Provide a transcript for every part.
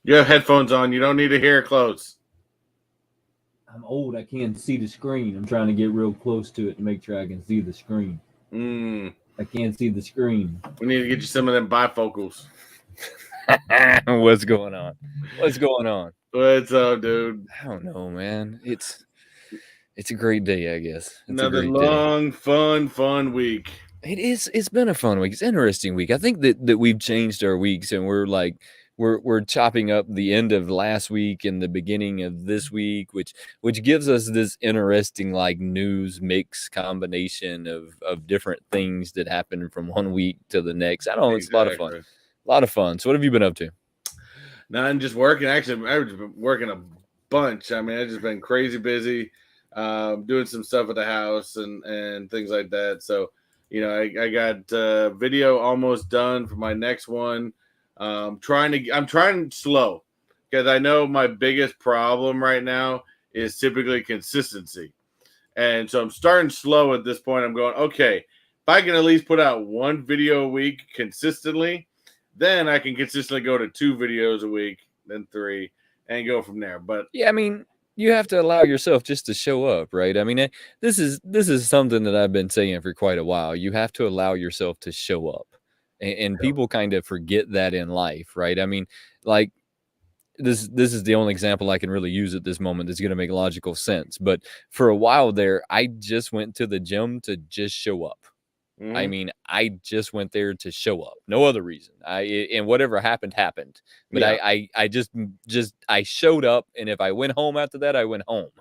You have headphones on. You don't need to hear it close. I'm old. I can't see the screen. I'm trying to get real close to it to make sure I can see the screen. I can't see the screen. We need to get you some of them bifocals. What's going on? What's going on? What's up, dude? I don't know, man. It's a great day, I guess. It's Another a great long, fun week. It is. It's been a fun week. It's an interesting week. I think that we've changed our weeks, and we're chopping up the end of last week and the beginning of this week, which gives us this interesting like news mix combination of different things that happen from one week to the next. I don't know. It's a lot of fun. A lot of fun. So what have you been up to? Nothing, just working. Actually, I've just been working a bunch. I mean, I've just been crazy busy, doing some stuff at the house and things like that. So, you know, I got video almost done for my next one. I'm trying slow because I know my biggest problem right now is typically consistency. And so I'm starting slow at this point. I'm going, okay, if I can at least put out one video a week consistently, then I can consistently go to 2 videos a week, then 3, and go from there. But yeah, I mean, you have to allow yourself just to show up, right? I mean, this is something that I've been saying for quite a while. You have to allow yourself to show up, and people kind of forget that in life, right? I mean, like this is the only example I can really use at this moment that's going to make logical sense. But for a while there, I just went to the gym to just show up. I mean, I just went there to show up. No other reason. And whatever happened. But yeah. I just showed up, and if I went home after that, I went home.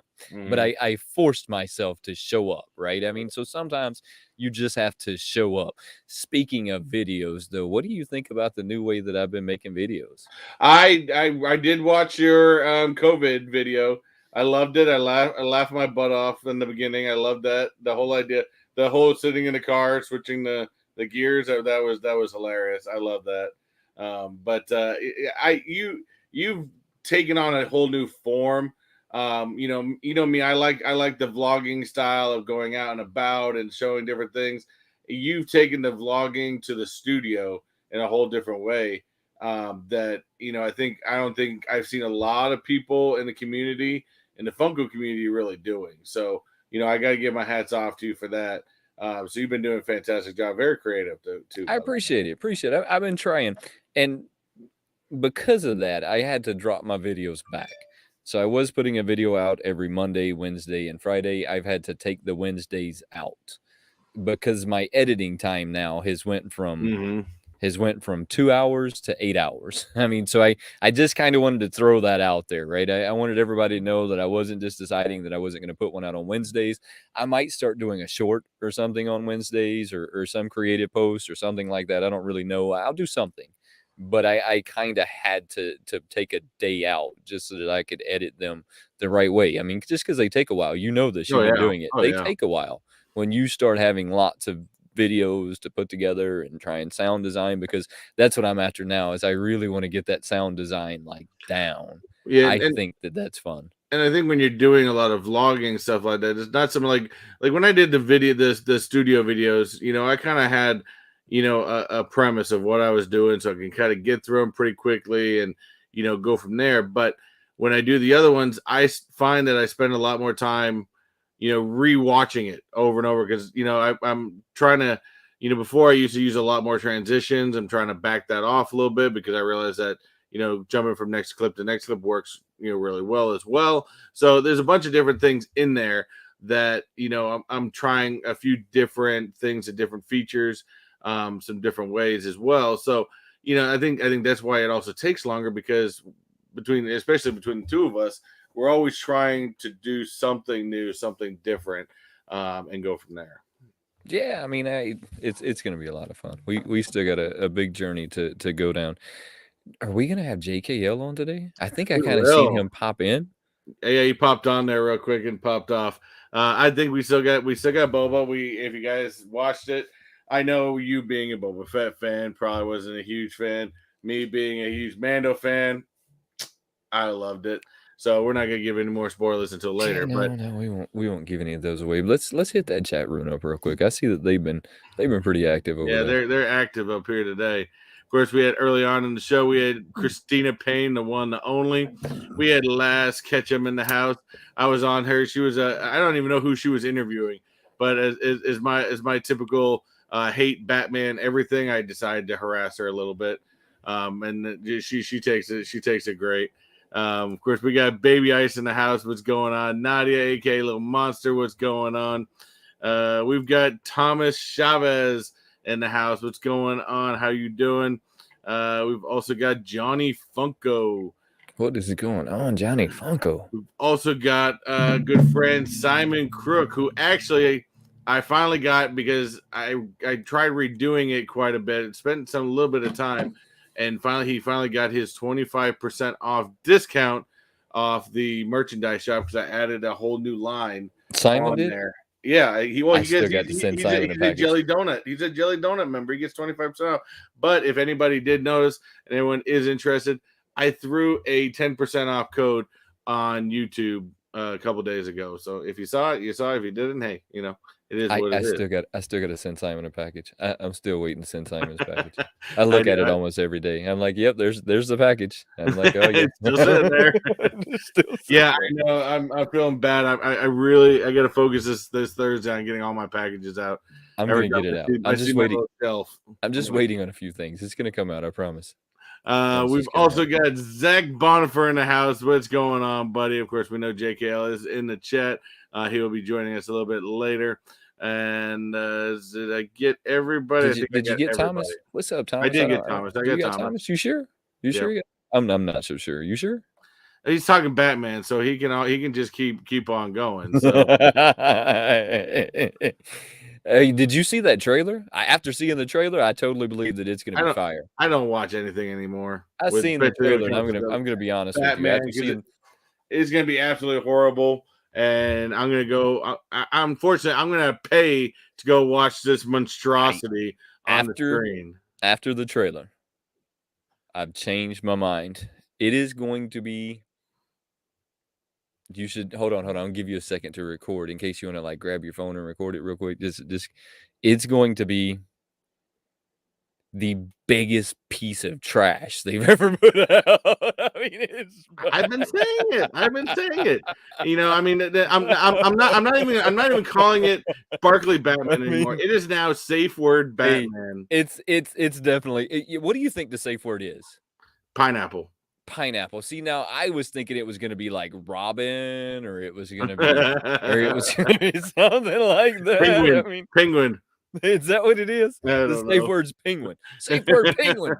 But I forced myself to show up, right? I mean, so sometimes you just have to show up. Speaking of videos, though, what do you think about the new way that I've been making videos? I did watch your COVID video. I loved it. I laughed my butt off in the beginning. I loved that. The whole idea. The whole sitting in the car, switching the gears, that was hilarious. I love that. You've taken on a whole new form. You know me. I like the vlogging style of going out and about and showing different things. You've taken the vlogging to the studio in a whole different way. That I don't think I've seen a lot of people in the community, in the Funko community, really doing. So, I got to give my hats off to you for that. So you've been doing a fantastic job. Very creative, too. I appreciate it. I've been trying. And because of that, I had to drop my videos back. So I was putting a video out every Monday, Wednesday, and Friday. I've had to take the Wednesdays out because my editing time now has went from 2 hours to 8 hours. I mean, so I just kind of wanted to throw that out there, right? I wanted everybody to know that I wasn't just deciding that I wasn't going to put one out on Wednesdays. I might start doing a short or something on Wednesdays or some creative post or something like that. I don't really know. I'll do something. But I kind of had to take a day out just so that I could edit them the right way. I mean, just because they take a while, this, you've been doing it. They take a while when you start having lots of videos to put together and try and sound design, because that's what I'm after now. Is I really want to get that sound design like down. Yeah, I think that's fun. And I think when you're doing a lot of vlogging stuff like that, it's not something like when I did the studio videos. I kind of had a premise of what I was doing, so I can kind of get through them pretty quickly and go from there. But when I do the other ones, I find that I spend a lot more time rewatching it over and over, because I'm trying to, before I used to use a lot more transitions. I'm trying to back that off a little bit, because I realized that jumping from next clip to next clip works really well as well. So there's a bunch of different things in there that I'm trying a few different things and different features, some different ways as well. So I think that's why it also takes longer, because especially between the two of us, we're always trying to do something new, something different, and go from there. Yeah, I mean, it's going to be a lot of fun. We still got a big journey to go down. Are we going to have JKL on today? I think I kind of seen him pop in. Yeah, he popped on there real quick and popped off. I think we still got Boba. If you guys watched it, I know you being a Boba Fett fan probably wasn't a huge fan. Me being a huge Mando fan, I loved it. So we're not gonna give any more spoilers until later. Yeah, no, we won't give any of those away. Let's hit that chat room up real quick. I see that they've been pretty active over there. Yeah, they're active up here today. Of course, we had early on in the show, we had Christina Payne, the one, the only. We had Lass Ketchum in the house. I was on her. She was I don't even know who she was interviewing, but as my typical hate Batman everything, I decided to harass her a little bit. And she takes it great. Of course, we got Baby Ice in the house. What's going on? Nadia, aka Little Monster. What's going on? We've got Thomas Chavez in the house. What's going on? How you doing? We've also got Johnny Funko. What is going on, Johnny Funko? We've also got good friend Simon Crook, who actually I finally got because I tried redoing it quite a bit. It spent a little bit of time, and he finally got his 25% off discount off the merchandise shop because I added a whole new line. Simon did there. Yeah, he still got to send Simon a package. Jelly Donut. He's a Jelly Donut member. He gets 25% off. But if anybody did notice and anyone is interested, I threw a 10% off code on YouTube a couple days ago. So if you saw it, you saw it. If you didn't, hey, it is what it is. I still got to send Simon a package. I'm still waiting to send Simon's package. I look at it almost every day. I'm like, yep, there's the package. I'm like, oh yeah, it's still sitting there. Yeah, I know. I'm feeling bad. I really got to focus this Thursday on getting all my packages out. I'm gonna get it out. I'm just waiting. I'm just waiting on a few things. It's gonna come out. I promise. We've also got Zach Bonifer in the house. What's going on, buddy? Of course, we know JKL is in the chat. He will be joining us a little bit later. And did I get everybody? Did you get Thomas? What's up, Thomas? I did get Thomas. I got Thomas. You sure? You sure? I'm not so sure. You sure? He's talking Batman, so he can just keep on going. So. Hey, did you see that trailer? After seeing the trailer, I totally believe that it's going to be fire. I don't watch anything anymore. I've seen the trailer, and I'm gonna be honest Batman, with you. It's going to be absolutely horrible, and I'm going to go. Unfortunately, I'm going to pay to go watch this monstrosity on the screen. After the trailer, I've changed my mind. It is going to be. You should hold on. I'll give you a second to record in case you want to grab your phone and record it real quick. It's going to be the biggest piece of trash they've ever put out. I mean, I've been saying it. I'm not even calling it Sparkly Batman anymore. It is now safe word Batman. It's definitely. What do you think the safe word is? Pineapple. See, now I was thinking it was going to be like Robin, or it was going to be, something like that. Penguin. Is that what it is? The safe word's penguin. Safe word penguin.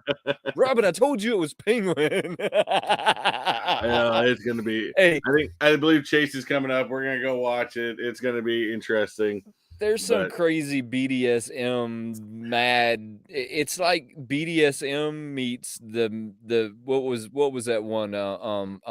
Robin, I told you it was penguin. It's going to be. Hey, I believe Chase is coming up. We're going to go watch it. It's going to be interesting. There's some crazy BDSM mad. It's like BDSM meets the what was that one? I'm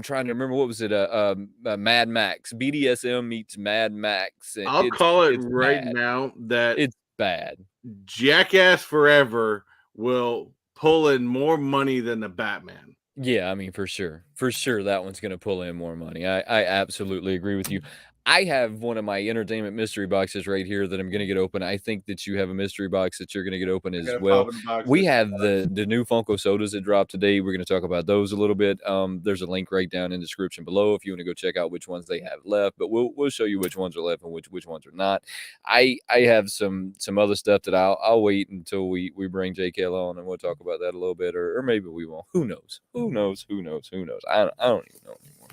trying to remember, what was it? Mad Max. BDSM meets Mad Max. I'll call it right now that it's bad. Jackass Forever will pull in more money than the Batman. Yeah, I mean, for sure, that one's going to pull in more money. I absolutely agree with you. I have one of my entertainment mystery boxes right here that I'm going to get open. I think that you have a mystery box that you're going to get open as well. We have the new Funko sodas that dropped today. We're going to talk about those a little bit. There's a link right down in the description below if you want to go check out which ones they have left. But we'll show you which ones are left and which ones are not. I have some other stuff that I'll wait until we bring JKL on, and we'll talk about that a little bit, or maybe we won't. Who knows? I don't even know anymore.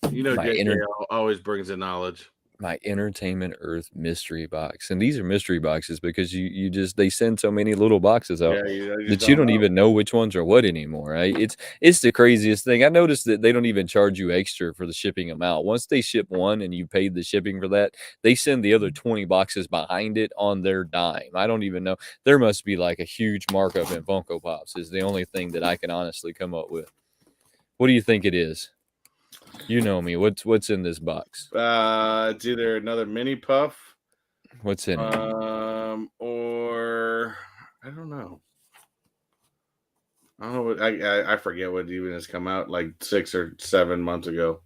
JKL always brings in knowledge. My Entertainment Earth mystery box, and these are mystery boxes because they send so many little boxes out that you don't even know which ones are what anymore. Right? It's the craziest thing. I noticed that they don't even charge you extra for the shipping amount. Once they ship one and you paid the shipping for that, they send the other 20 boxes behind it on their dime. I don't even know. There must be like a huge markup in Funko Pops. Is the only thing that I can honestly come up with. What do you think it is? You know me. What's in this box? It's either another mini puff. What's in it? Or I don't know. I don't know what I forget what even has come out like 6 or 7 months ago.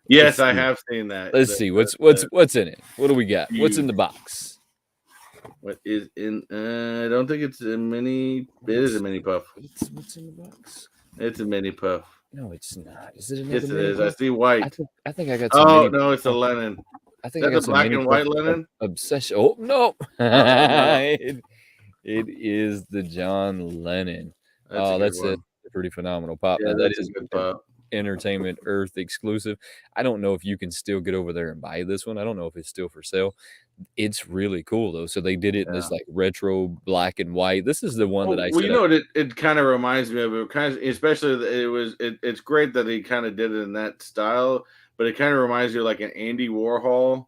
Yes, I have seen that. Let's see what's in it. What do we got? What's in the box? What is in? I don't think it's a mini. It is a mini puff. What's in the box? It's a mini puff. No, it's not. Is it another? Yes, it mini is. puff? I see white. I think I got some. Oh no, it's a Lennon. I think I That's got a black and white Lennon. Obsession. Oh no, no. it is the John Lennon. That's a pretty phenomenal pop. Yeah, now, that is a good pop. Entertainment Earth exclusive. I don't know if you can still get over there and buy this one. I don't know if it's still for sale. It's really cool though. So they did it in this like retro black and white. This is the one that I. Well, you know what it kind of reminds me of. It kind of, especially it's great that he kind of did it in that style, but it kind of reminds you of like an Andy Warhol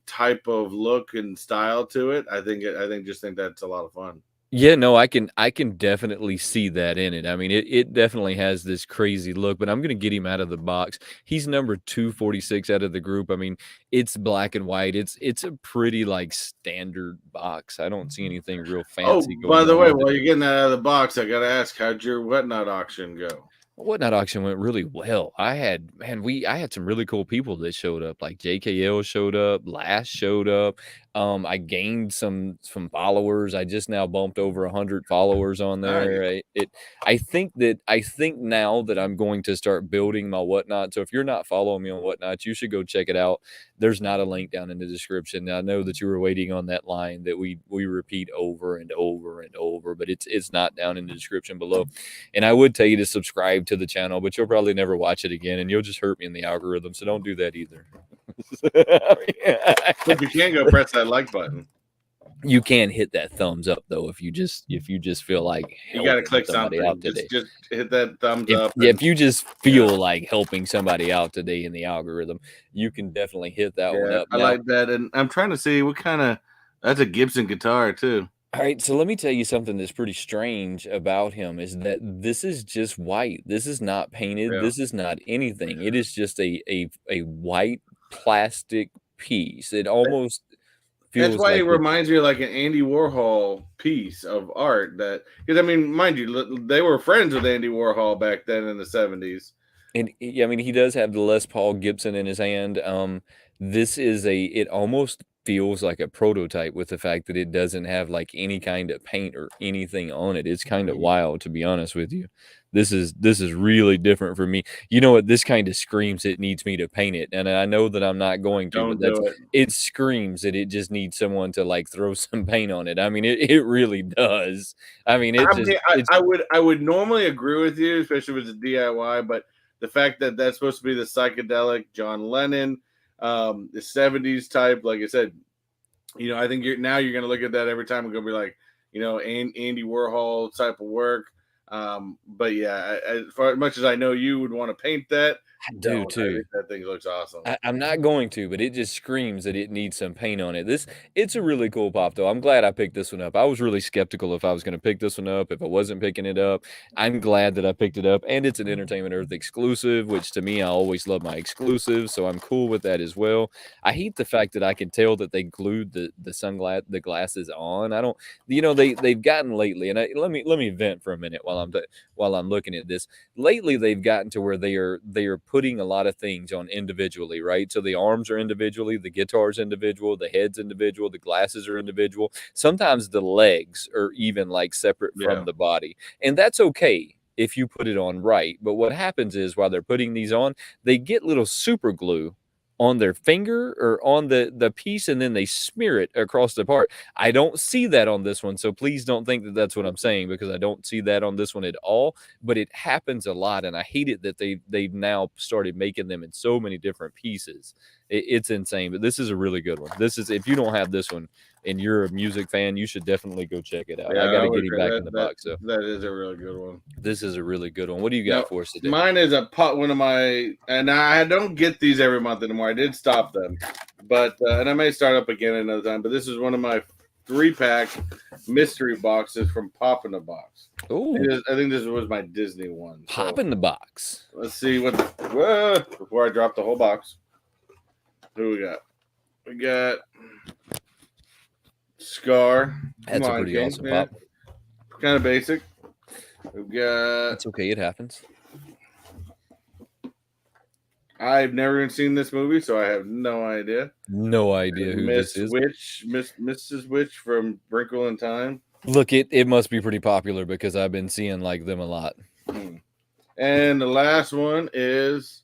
type of look and style to it. I think that's a lot of fun. Yeah, no, I can definitely see that in it. I mean, it definitely has this crazy look, but I'm going to get him out of the box. He's number 246 out of the group. I mean, it's black and white. It's a pretty like standard box. I don't see anything real fancy going on. By the way, while you're getting that out of the box, I got to ask, how'd your Whatnot auction go? Whatnot auction went really well. I had some really cool people that showed up. Like JKL showed up, Last showed up. I gained some followers. I just now bumped over 100 followers on there. Nice. I think now that I'm going to start building my Whatnot. So if you're not following me on Whatnot, you should go check it out. There's not a link down in the description. Now, I know that you were waiting on that line that we repeat over and over and over, but it's not down in the description below. And I would tell you to subscribe to the channel, but you'll probably never watch it again, and you'll just hurt me in the algorithm. So don't do that either. But you can go press that like button. You can hit that thumbs up though if you just feel like you got to click something out today. Just hit that thumbs up. Yeah, if you just feel like helping somebody out today in the algorithm, you can definitely hit that one up. I like that, and I'm trying to see what kind of. That's a Gibson guitar too. All right, so let me tell you something that's pretty strange about him is that this is just white. This is not painted. Yeah. This is not anything. It is just a white plastic piece. It almost feels. That's why it reminds me of like an Andy Warhol piece of art. That because I mean, mind you, they were friends with Andy Warhol back then in the 70s. And I mean, he does have the Les Paul Gibson in his hand. This is it almost feels like a prototype with the fact that it doesn't have like any kind of paint or anything on it. It's kind of wild, to be honest with you. This is really different for me. You know what? This kind of screams it needs me to paint it, and I know that I'm not going to. But it screams that it just needs someone to like throw some paint on it. I mean, it really does. I mean, I would normally agree with you, especially with the DIY, but the fact that that's supposed to be the psychedelic John Lennon. The 70s type, like I said, you know, I think you're going to look at that every time. We're going to be like, you know, Andy Warhol type of work. But yeah, as much as I know you would want to paint that, I do too. I think that thing looks awesome. I'm not going to, but it just screams that it needs some paint on it. It's a really cool pop, though. I'm glad I picked this one up. I was really skeptical if I was going to pick this one up, if I wasn't picking it up. I'm glad that I picked it up, and it's an Entertainment Earth exclusive, which to me, I always love my exclusives, so I'm cool with that as well. I hate the fact that I can tell that they glued the glasses on. I don't, you know, they've gotten lately, and let me vent for a minute while I'm looking at this. Lately, they've gotten to where they are putting a lot of things on individually, right? So the arms are individually, the guitar's individual, the head's individual, the glasses are individual. Sometimes the legs are even like separate from the body. And that's okay if you put it on right. But what happens is while they're putting these on, they get little super glue on their finger or on the piece, and then they smear it across the part. I don't see that on this one, so please don't think that that's what I'm saying, because I don't see that on this one at all. But it happens a lot, and I hate it that they've now started making them in so many different pieces. It's insane. But this is a really good one. This is, if you don't have this one and you're a music fan, you should definitely go check it out. I got to get him back in the box. So that is a really good one. This is a really good one. What do you got for us today? Mine is one of my, and I don't get these every month anymore. I did stop them, but and I may start up again another time. But this is one of my 3-pack mystery boxes from Pop in the Box. Oh, I think this was my Disney one. Pop in the Box. Let's see before I drop the whole box. Who we got? We got Scar. That's a pretty awesome pop. Kind of basic. We've got. It's okay. It happens. I've never even seen this movie, so I have no idea. No idea who this is. Mrs. Witch from Wrinkle in Time. Look, it must be pretty popular because I've been seeing like them a lot. And the last one is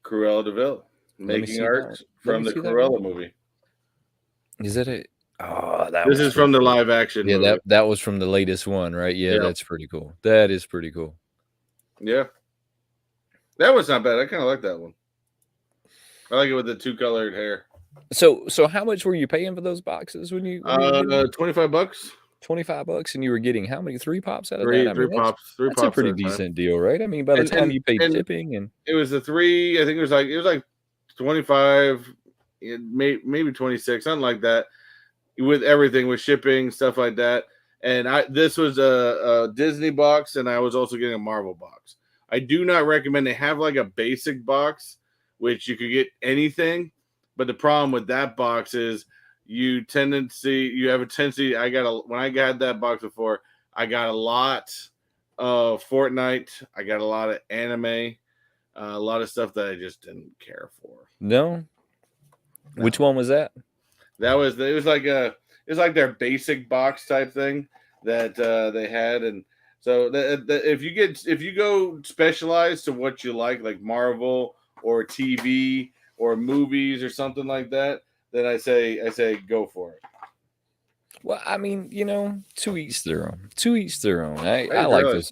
Cruella de Vil, making art from the Cruella movie. Is that it? Oh, this is from the live action. Yeah, movie. that was from the latest one, right? Yeah, that's pretty cool. That is pretty cool. Yeah, that was not bad. I kind of like that one. I like it with the 2-colored hair. So how much were you paying for those boxes when you? $25. $25, and you were getting how many? 3 pops out of that? I mean, that's a pretty decent deal, right? I mean, by the time you paid shipping and it was the 3. I think it was like 25, maybe 26, something like that, with everything, with shipping, stuff like that. And this was a Disney box, and I was also getting a Marvel box. I do not recommend. They have like a basic box, which you could get anything, but the problem with that box is you have a tendency. When I got that box before, I got a lot of Fortnite. I got a lot of anime, a lot of stuff that I just didn't care for. No. Which one was that? It was like their basic box type thing that they had, and so if you go specialized to what you like Marvel or TV or movies or something like that, then I say go for it. Well, I mean, to each their own. To each their own. I like this.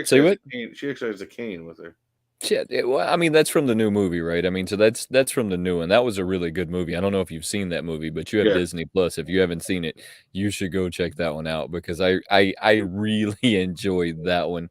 Say what? She actually has a cane with her. Shit. Well, I mean, that's from the new movie, right? I mean, so that's from the new one. That was a really good movie. I don't know if you've seen that movie, but you have Disney Plus. If you haven't seen it, you should go check that one out because I really enjoyed that one.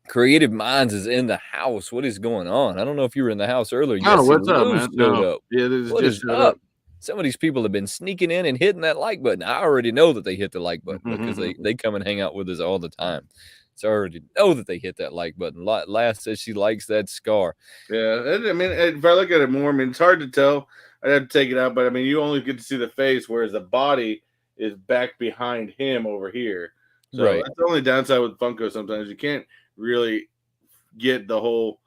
Creative Minds is in the house. What is going on? I don't know if you were in the house earlier. Oh, what's up, man? No. Yeah, this what just is up? Some of these people have been sneaking in and hitting that like button. I already know that they hit the like button because they come and hang out with us all the time. So I already know that they hit that like button. Last says she likes that scar. Yeah, I mean, if I look at it more, I mean, it's hard to tell. I'd have to take it out, but I mean, you only get to see the face, whereas the body is back behind him over here. So that's the only downside with Funko. Sometimes you can't really get the whole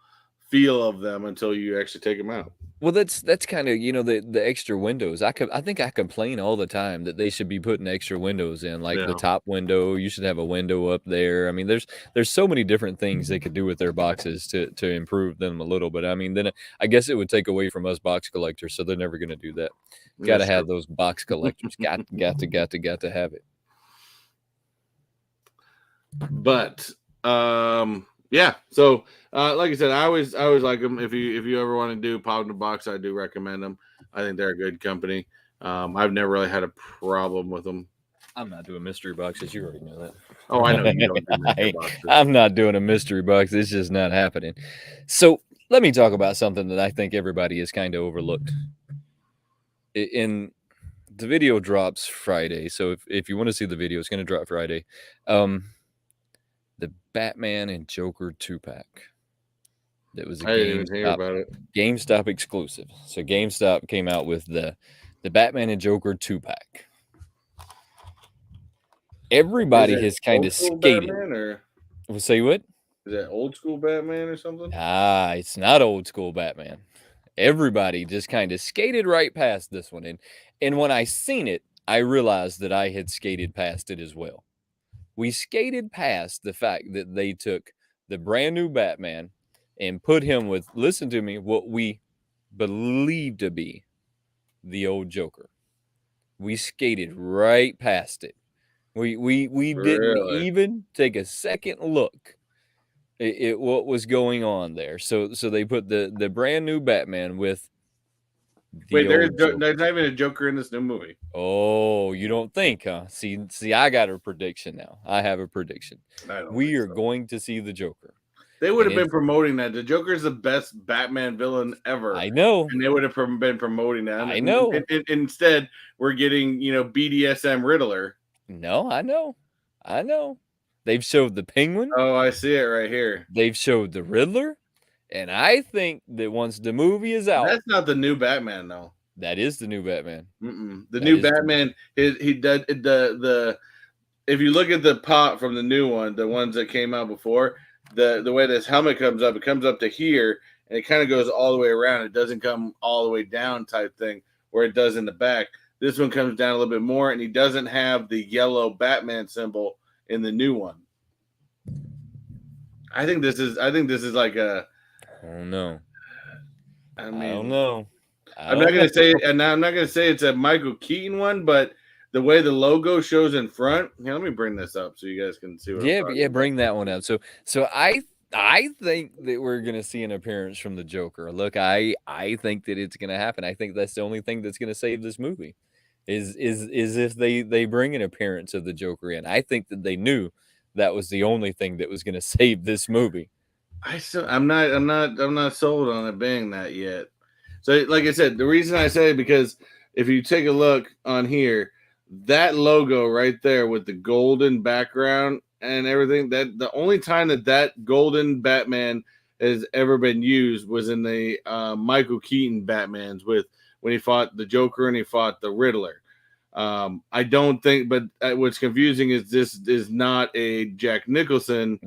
feel of them until you actually take them out. Well, that's kind of the extra windows. I think I complain all the time that they should be putting extra windows in, like the top window. You should have a window up there. I mean, there's so many different things they could do with their boxes to improve them a little bit. I mean, then I guess it would take away from us box collectors, so they're never going to do that. Got to have those box collectors. got to have it. But yeah, so like I said, I always like them. If you ever want to do pop in the box, I do recommend them. I think they're a good company. I've never really had a problem with them. I'm not doing mystery boxes. You already know that. Oh, I know you don't do mystery boxes. I'm not doing a mystery box. It's just not happening. So let me talk about something that I think everybody has kind of overlooked. In the video drops Friday, so if you want to see the video, it's going to drop Friday. The Batman and Joker 2-pack. That was a GameStop exclusive. So GameStop came out with the Batman and Joker 2-pack. Everybody has kind of skated. We'll say what? Is that old school Batman or something? It's not old school Batman. Everybody just kind of skated right past this one. And when I seen it, I realized that I had skated past it as well. We skated past the fact that they took the brand new Batman and put him with, listen to me, what we believe to be the old Joker. We skated right past it. We didn't even take a second look at what was going on there. So they put the brand new Batman with there's not even a Joker in this new movie. Oh, you don't think, huh? See, I got a prediction now. I have a prediction. We are going to see the Joker. They would have been promoting that. The Joker is the best Batman villain ever. I know. And they would have been promoting that. I know. Instead, we're getting, BDSM Riddler. No, I know. They've showed the Penguin. Oh, I see it right here. They've showed the Riddler. And I think that once the movie is out, that's not the new Batman, though. That is the new Batman. The new Batman, he did the. If you look at the pop from the new one, the ones that came out before, the way this helmet comes up, it comes up to here and it kind of goes all the way around. It doesn't come all the way down type thing where it does in the back. This one comes down a little bit more, and he doesn't have the yellow Batman symbol in the new one. I think this is like a. I don't know. I mean, I don't know. I'm not gonna say, and I'm not gonna say it's a Michael Keaton one, but the way the logo shows in front. Here, let me bring this up so you guys can see. What Yeah, bring that one up. So I think that we're gonna see an appearance from the Joker. Look, I think that it's gonna happen. I think that's the only thing that's gonna save this movie, is if they bring an appearance of the Joker in. I think that they knew that was the only thing that was gonna save this movie. I'm not sold on it being that yet. So, like I said, the reason I say it because if you take a look on here, that logo right there with the golden background and everything, that the only time that golden Batman has ever been used was in the Michael Keaton Batmans with when he fought the Joker and he fought the Riddler. I don't think, but what's confusing is this is not a Jack Nicholson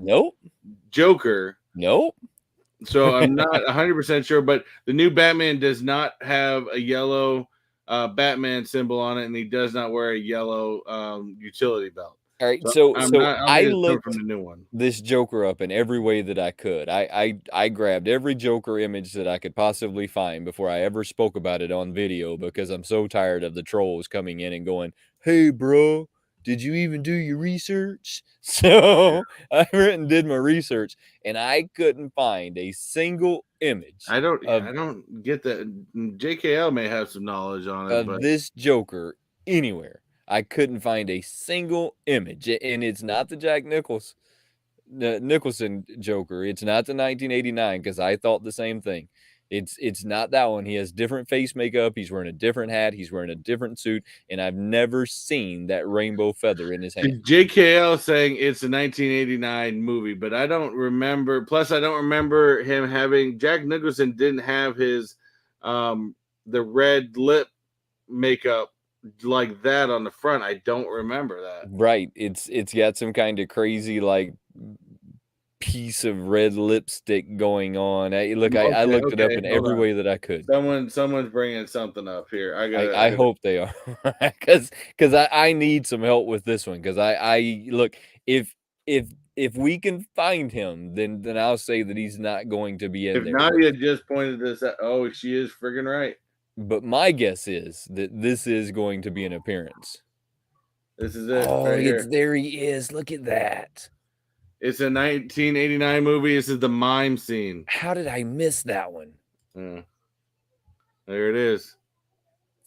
Joker. Nope. So I'm not 100% sure, but the new Batman does not have a yellow Batman symbol on it, and he does not wear a yellow utility belt. All right, so I looked from the new one. This Joker up in every way that I could. I grabbed every Joker image that I could possibly find before I ever spoke about it on video, because I'm so tired of the trolls coming in and going, "Hey, bro, did you even do your research?" So I went and did my research, and I couldn't find a single image. I don't get that. JKL may have some knowledge on it, but this Joker anywhere. I couldn't find a single image, and it's not the Jack Nicholson Joker. It's not the 1989, because I thought the same thing. It's not that one. He has different face makeup. He's wearing a different hat. He's wearing a different suit, and I've never seen that rainbow feather in his hand. JKL saying it's a 1989 movie, but I don't remember. Plus, I don't remember him having. Jack Nicholson didn't have his the red lip makeup like that on the front. I don't remember that. Right. It's got some kind of crazy like piece of red lipstick going on. I looked it up in every way that I could. Someone's bringing something up here. I hope they are, because I need some help with this one, because I look, if we can find him, then I'll say that he's not going to be in there. If Nadia just pointed this out, oh, she is friggin' right. But my guess is that this is going to be an appearance. This is it. Oh, there he is. Look at that. It's a 1989 movie. This is the mime scene. How did I miss that one? There it is.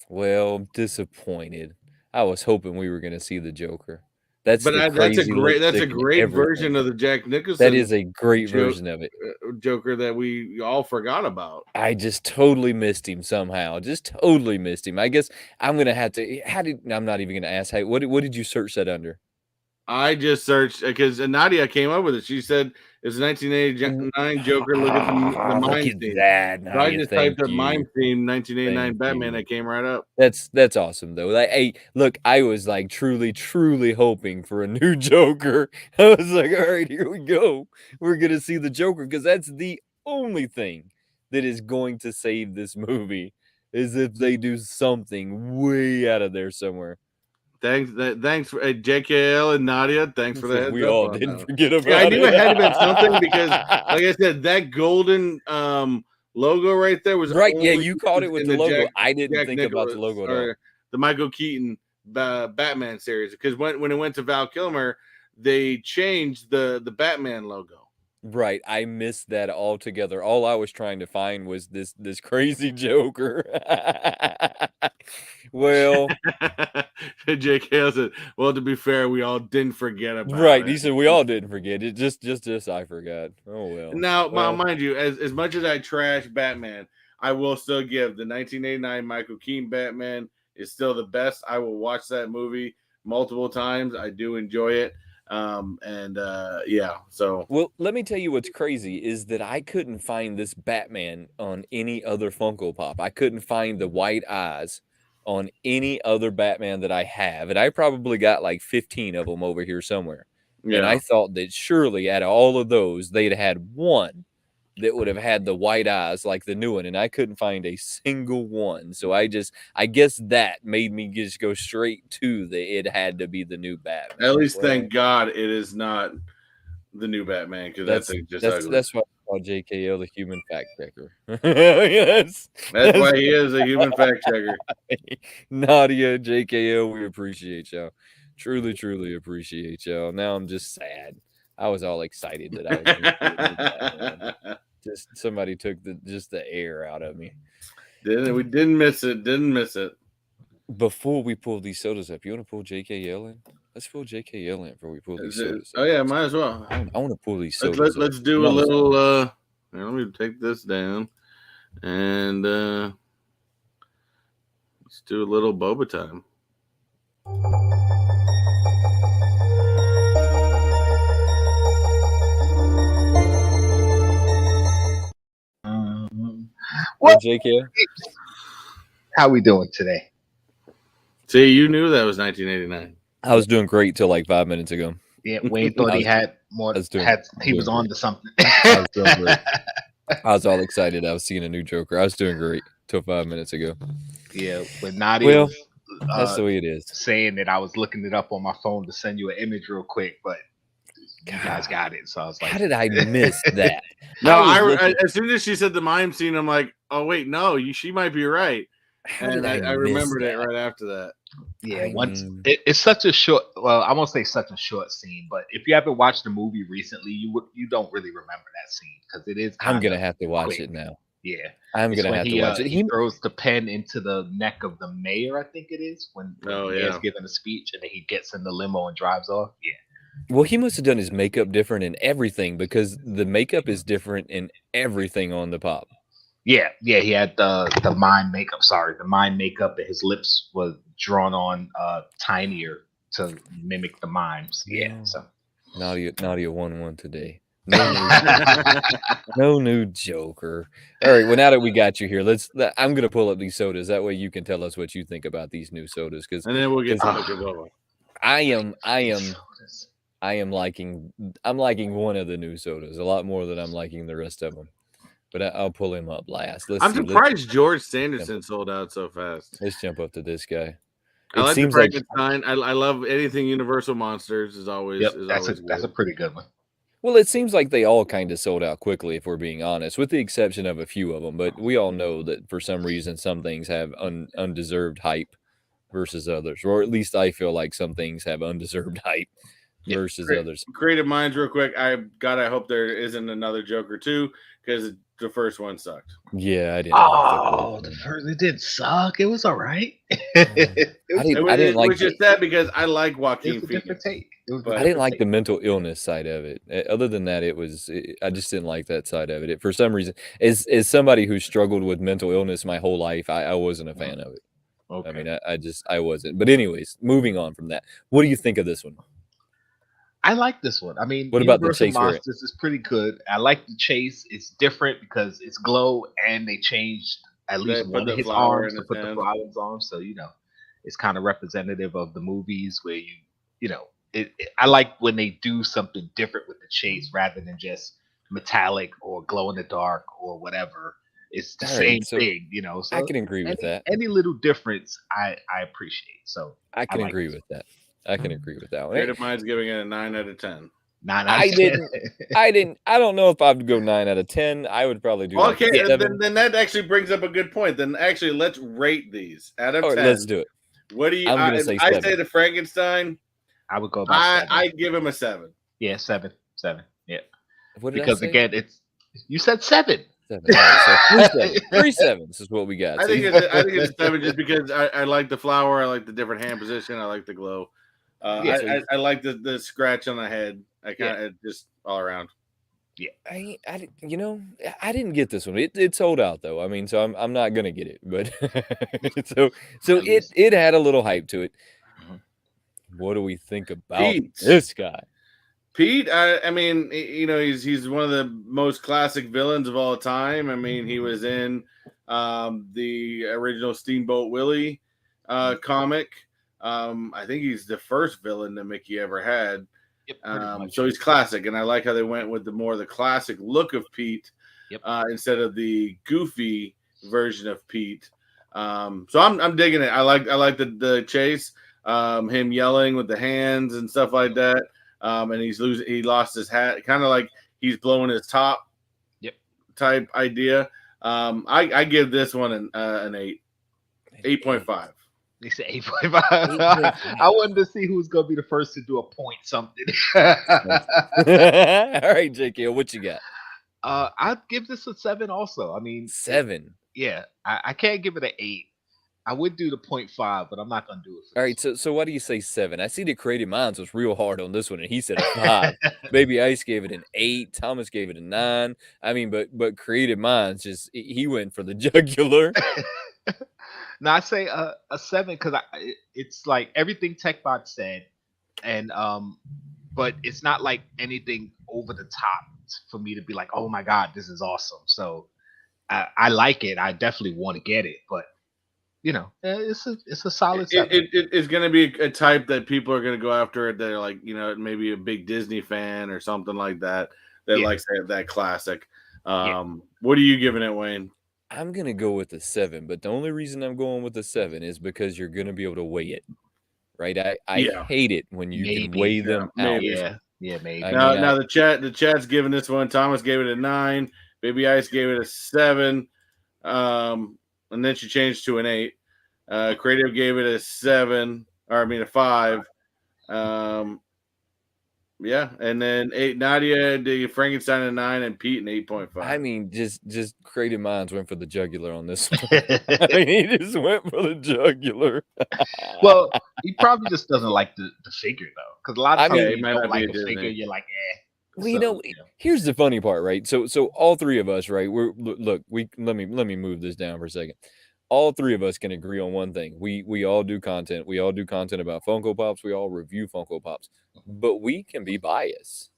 Well, disappointed. I was hoping we were going to see the Joker. That's a great version of the Jack Nicholson. That is a great version of it. Joker that we all forgot about. I just totally missed him somehow. Just totally missed him. I guess I'm gonna have to. I'm not even gonna ask. Hey, what did you search that under? I just searched because Nadia came up with it. She said it's 1989 Joker. Look at the mime theme. So I just typed up mime theme 1989 Batman. That came right up. That's awesome though. Like, hey, look, I was like truly hoping for a new Joker. I was like, all right, here we go. We're gonna see the Joker, because that's the only thing that is going to save this movie, is if they do something way out of there somewhere. Thanks for JKL and Nadia. Thanks for that. We all didn't forget about it. I knew it had to be something, because, like I said, that golden logo right there was right. Yeah, you called it with the logo. I didn't Jack think Nicholas, about the logo at all. The Michael Keaton Batman series, because when it went to Val Kilmer, they changed the Batman logo. Right, I missed that altogether. All I was trying to find was this crazy Joker. Well, JK said, well, to be fair, we all didn't forget about it. Right, he said we all didn't forget it. Just I forgot. Oh well. Now, mind you, as much as I trash Batman, I will still give the 1989 Michael Keaton Batman is still the best. I will watch that movie multiple times. I do enjoy it. So well, let me tell you what's crazy is that I couldn't find this Batman on any other Funko Pop. I couldn't find the white eyes on any other Batman that I have, and I probably got like 15 of them over here somewhere. And I thought that surely out of all of those, they'd had one that would have had the white eyes like the new one, and I couldn't find a single one. So I guess that made me just go straight to it had to be the new Batman. At least thank God it is not the new Batman, because that thing's just ugly. That's why I call JKL the human fact checker. Yes. That's why he is a human fact checker. Nadia, JKL, we appreciate y'all. Truly, truly appreciate y'all. Now I'm just sad. I was all excited that I was going to see the new Batman. Just somebody took the air out of me. We didn't miss it. Didn't miss it. Before we pull these sodas up, you want to pull JKL in? Let's pull JKL in before we pull these sodas. Oh yeah, might as well. I want to pull these sodas. Let's do a little. Let me take this down, and let's do a little boba time. What, JKL? How we doing today? See, you knew that was 1989. I was doing great till like 5 minutes ago. Yeah, Wayne thought he had more. He was on to something. I was doing great. I was all excited. I was seeing a new Joker. I was doing great till 5 minutes ago. Yeah, but Nadia was, that's the way it is. Saying that I was looking it up on my phone to send you an image real quick, but you guys got it. So I was like, how did I miss that? No, as soon as she said the mime scene, I'm like, oh wait, no, she might be right. And I remembered it right after that. Yeah, it's such a short. Well, I won't say such a short scene, but if you haven't watched the movie recently, you don't really remember that scene because it is. I'm gonna have to watch it now. Yeah, I'm gonna have to watch it. He throws the pen into the neck of the mayor, I think it is, when the mayor's giving a speech, and then he gets in the limo and drives off. Yeah. Well, he must have done his makeup different in everything because the makeup is different in everything on the pop. Yeah, he had the mime makeup. Sorry, the mime makeup, and his lips was drawn on tinier to mimic the mimes. Yeah, so Nadia won today. No new Joker. All right, well now that we got you here, I'm gonna pull up these sodas. That way you can tell us what you think about these new sodas. And then we'll get to Coca-Cola. I'm liking one of the new sodas a lot more than I'm liking the rest of them. But I'll pull him up last. I'm surprised George Sanderson sold out so fast. Let's jump up to this guy. I like the Frankenstein. I love anything Universal Monsters is always. Yep, that's a pretty good one. Well, it seems like they all kind of sold out quickly, if we're being honest, with the exception of a few of them. But we all know that for some reason, some things have undeserved hype versus others, or at least I feel like some things have undeserved hype versus others. Creative minds, real quick. I hope there isn't another Joker 2 because the first one sucked. Yeah, I didn't. The first it did suck. It was all right. I didn't like. Which is sad because I like Joaquin Phoenix. I didn't like the mental illness side of it. Other than that, I just didn't like that side of it. For some reason, as somebody who struggled with mental illness my whole life, I wasn't a fan of it. Okay. I mean, I wasn't. But anyways, moving on from that, what do you think of this one? I like this one. I mean, what about the chase? Monsters is pretty good. I like the chase. It's different because it's glow, and they changed at least one of his arms to put the flower in his arm. So it's kind of representative of the movies where I like when they do something different with the chase rather than just metallic or glow in the dark or whatever. It's the same thing, So I can agree with that. Any little difference, I appreciate. So I can agree with that. I can agree with that one. Creative Mind's giving it a 9 out of 10. 9 out of 10. I don't know if I would go 9 out of 10. I would probably do. Okay, then that actually brings up a good point. Then actually, let's rate these out of 10. Let's do it. What do you? I'm gonna say 7. I say the Frankenstein. I would go about 7. I give him a 7. Yeah, 7. Yeah. What did because I say? Again, you said 7. 7. Right, so 3 7s is what we got. I think it's 7 just because I like the flower. I like the different hand position. I like the glow. I like the scratch on the head. I kind of just all around. Yeah, I didn't get this one. It sold out though. I mean, so I'm not gonna get it, but so it had a little hype to it. What do we think about this guy? Pete, I mean, he's one of the most classic villains of all time. I mean, he was in the original Steamboat Willie comic. I think he's the first villain that Mickey ever had. Yep, so he's classic, and I like how they went with the classic look of Pete, instead of the goofy version of Pete. So I'm digging it. I like the chase, him yelling with the hands and stuff like that. And he lost his hat, kind of like he's blowing his top. Type idea. I give this one an 8.5. They say 8.5. I wanted to see who's gonna be the first to do a point something. All right, JK, what you got? I'd give this a 7 also. I mean, 7. Yeah, I can't give it an 8. I would do the 0.5, but I'm not gonna do it. All right, so why do you say 7? I see the Creative Minds was real hard on this one, and he said a 5. Baby Ice gave it an 8. Thomas gave it a 9. I mean, but Creative Minds he went for the jugular. Now I say a 7 because it's like everything Techbot said, and but it's not like anything over the top for me to be like, oh my god, this is awesome. So I like it. I definitely want to get it, but it's a solid 7. It's going to be a type that people are going to go after it. They're like, maybe a big Disney fan or something like that likes that classic. What are you giving it, Wayne? I'm going to go with the 7, but the only reason I'm going with the 7 is because you're going to be able to weigh it, right? I hate it when you can weigh them out. Yeah, maybe. Now the chat's giving this one. Thomas gave it a 9. Baby Ice gave it a 7. And then she changed to an 8. Creative gave it a 5. And then 8. Nadia did Frankenstein a 9, and Pete an 8.5. I mean, just Creative Minds went for the jugular on this one. I mean, he just went for the jugular. Well, he probably just doesn't like the figure though, because a lot of times you don't like a figure, you're like, Well, here's the funny part, right? So all three of us, right? Let me move this down for a second. All three of us can agree on one thing. We all do content. We all do content about Funko Pops. We all review Funko Pops, but we can be biased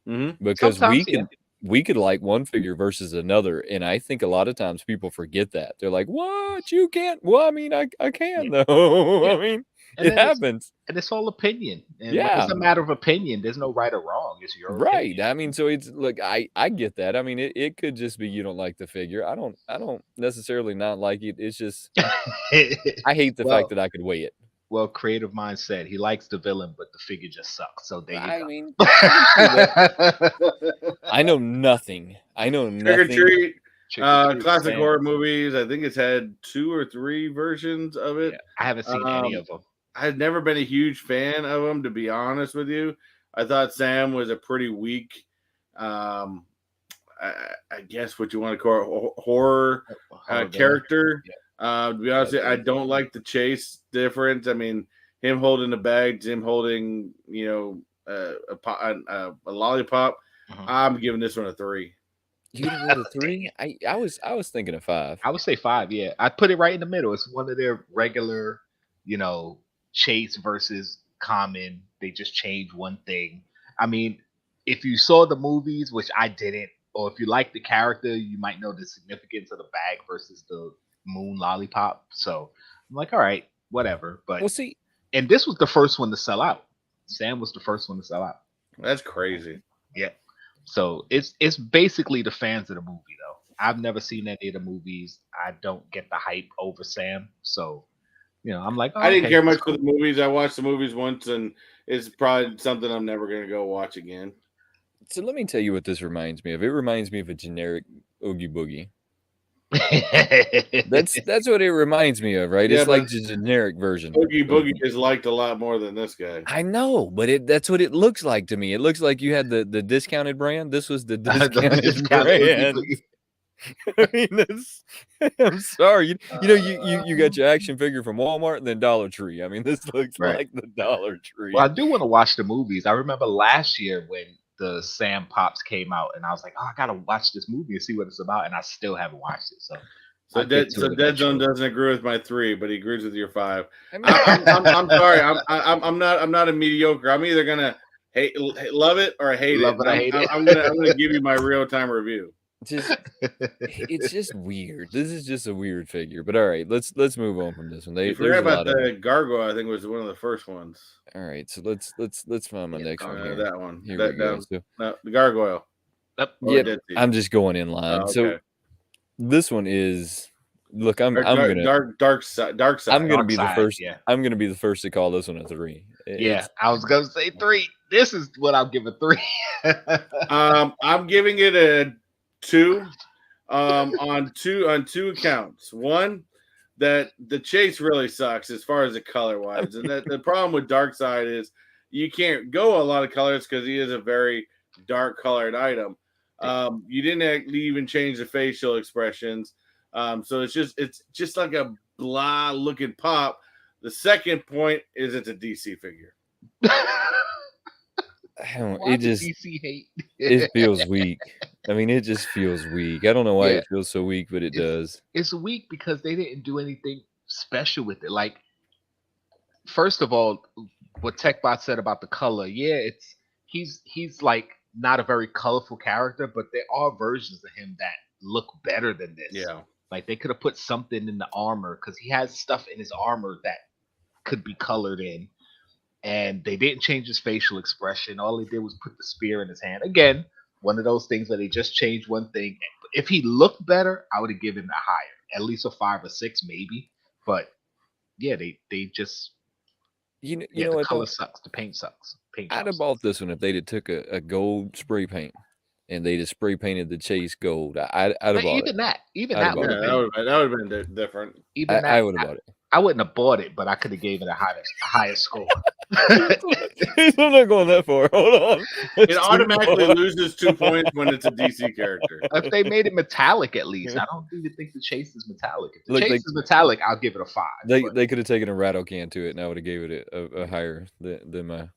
because sometimes, we could like one figure versus another, and I think a lot of times people forget that. They're like, "What? You can't?" Well, I mean, I can though. I mean. And it happens, and it's all opinion. And it's a matter of opinion. There's no right or wrong. It's your right. Opinion. I mean, so it's like I get that. I mean, it could just be you don't like the figure. I don't necessarily not like it. It's just I hate the fact that I could weigh it. Well, Creative Mind said he likes the villain, but the figure just sucks. So there you go. I mean, I know nothing. Trick or Treat. Classic horror movies. I think it's had 2 or 3 versions of it. Yeah, I haven't seen any of them. I've never been a huge fan of them, to be honest with you. I thought Sam was a pretty weak, I guess what you want to call it, horror character. Yeah. To be honest, I don't like the chase difference. I mean, him holding the bags, him holding, a lollipop. I'm giving this one a 3. You give it a 3? I was thinking a 5. I would say 5. Yeah, I put it right in the middle. It's one of their regular, chase versus common. They just change one thing. I mean, if you saw the movies, which I didn't, or if you like the character, you might know the significance of the bag versus the moon lollipop. So I'm like, all right, whatever. But we'll see. And this was the first one to sell out. Sam was the first one to sell out. That's crazy. Yeah. So it's basically the fans of the movie though. I've never seen any of the movies. I don't get the hype over Sam. So I'm like, I didn't care much for the movies. I watched the movies once, and it's probably something I'm never going to go watch again. So let me tell you what this reminds me of. It reminds me of a generic Oogie Boogie. That's what it reminds me of, right? Yeah, it's like the generic version. Oogie Boogie is liked a lot more than this guy. I know, but that's what it looks like to me. It looks like you had the discounted brand. This was the discounted brand. I mean, I'm sorry. You got your action figure from Walmart and then Dollar Tree. I mean, this looks like the Dollar Tree. Well, I do want to watch the movies. I remember last year when the Sam Pops came out, and I was like, oh, I gotta watch this movie and see what it's about, and I still haven't watched it. So Dead Zone doesn't agree with my 3, but he agrees with your 5. I'm sorry. I'm not a mediocre. I'm either gonna love it or hate it. I hate it. I'm gonna give you my real time review. It's just weird. This is just a weird figure. But all right, let's move on from this one. You There's forgot a about lot of the gargoyle. I think was one of the first ones. All right, so let's find my next one here. That one. Here that we go. down. So, No, the gargoyle. Yep, I'm just going in line. Oh, okay. So this one is look. I'm gonna dark side. I'm gonna be the first. Yeah. I'm gonna be the first to call this one a 3. I was gonna say 3. This is what I'll give a 3. I'm giving it a 2. On two accounts. One, that the chase really sucks as far as the color wise, and that the problem with Darkseid is you can't go a lot of colors because he is a very dark colored item. You didn't even change the facial expressions, so it's just like a blah looking pop. The second point is it's a DC figure. It just DC hate. It feels weak. I mean, it just feels weak. I don't know why it feels so weak, but it does. It's weak because they didn't do anything special with it. Like, first of all, what Techbot said about the color, he's like not a very colorful character, but there are versions of him that look better than this. Yeah. Like they could have put something in the armor because he has stuff in his armor that could be colored in. And they didn't change his facial expression. All they did was put the spear in his hand. Again, one of those things where they just changed one thing. If he looked better, I would have given him a higher, at least a 5 or 6, maybe. But yeah, they just you know the what, color sucks. The paint sucks. I'd have bought this one if they'd have took a gold spray paint and they just spray painted the chase gold. I'd have bought even it. That would have been different. Even I would have bought it. I wouldn't have bought it, but I could have gave it a higher score. I'm not going that far. Hold on. It automatically loses 2 points when it's a DC character. If they made it metallic, at least. I don't even think the chase is metallic. If the Look, chase is metallic, I'll give it a 5. They could have taken a rattle can to it, and I would have gave it a higher than my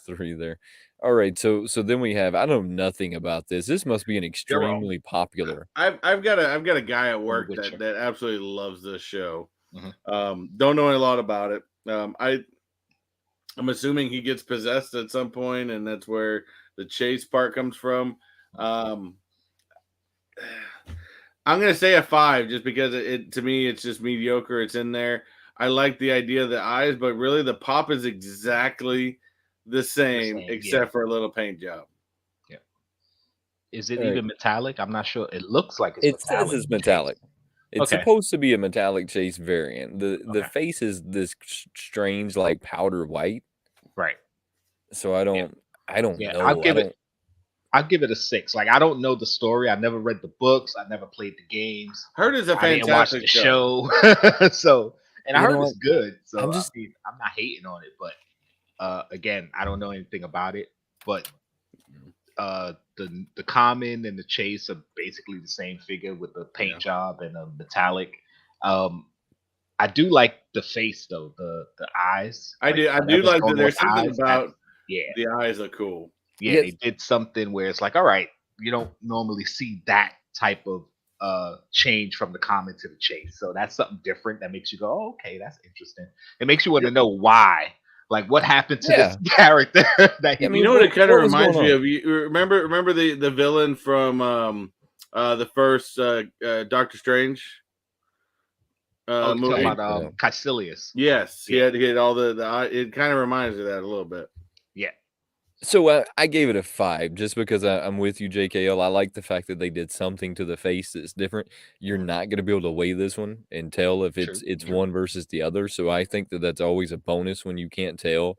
3 there. All right, so then we have, I know nothing about this. This must be an extremely popular. I've got a guy at work that absolutely loves this show. Don't know a lot about it. I'm assuming he gets possessed at some point, and that's where the chase part comes from. I'm gonna say a 5 just because it to me it's just mediocre. It's in there. I like the idea of the eyes, but really the pop is exactly the same except for a little paint job. Yeah. Is it even metallic? I'm not sure. It looks like it's metallic. It says it's metallic. It's supposed to be a metallic chase variant. The face is this strange like powder white. Right. So I don't know. I'll give it a 6. Like I don't know the story. I never read the books. I never played the games. Heard it's a fantastic show. So I heard it's good. So I'm not hating on it, but again, I don't know anything about it. But the common and the chase are basically the same figure with the paint job and a metallic. I do like the face though, the eyes. I do like that. There's something about the eyes are cool. Yeah, they did something where it's like, all right, you don't normally see that type of change from the common to the chase. So that's something different that makes you go, oh, okay, that's interesting. It makes you want to know why. Like what happened to this character that he you know what it kind of reminds me of? You remember the villain from the first Doctor Strange movie? About Caecilius. Yes, he had all the it kind of reminds me of that a little bit. Yeah. So I gave it a 5 just because I'm with you, JKL. I like the fact that they did something to the face that's different. You're not going to be able to weigh this one and tell if it's one versus the other. So I think that's always a bonus when you can't tell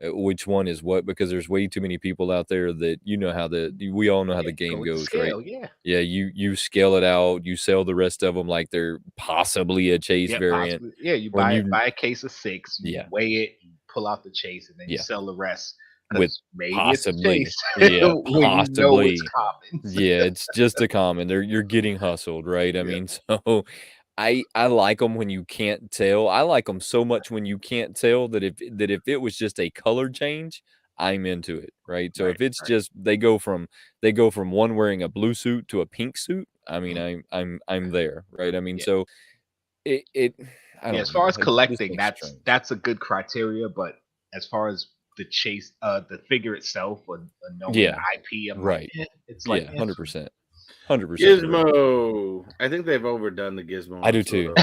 which one is what, because there's way too many people out there that we all know how the game goes, scale, right? Yeah, you scale it out, you sell the rest of them like they're possibly a chase variant. Possibly. Yeah, you buy a case of 6, you weigh it, you pull out the chase, and then you sell the rest. With maybe possibly, possibly, it's common. It's just a common. You're getting hustled, right? I mean, so I like them when you can't tell. I like them so much when you can't tell that if it was just a color change, I'm into it, right? So if it's just they go from one wearing a blue suit to a pink suit, I mean, I'm there, right? I mean, so I don't know. As far as collecting, that's a good criteria, but as far as the chase, the figure itself, or knowing the IP, I'm right. it's like 100%. 100%. Gizmo. I think they've overdone the Gizmo. I do too.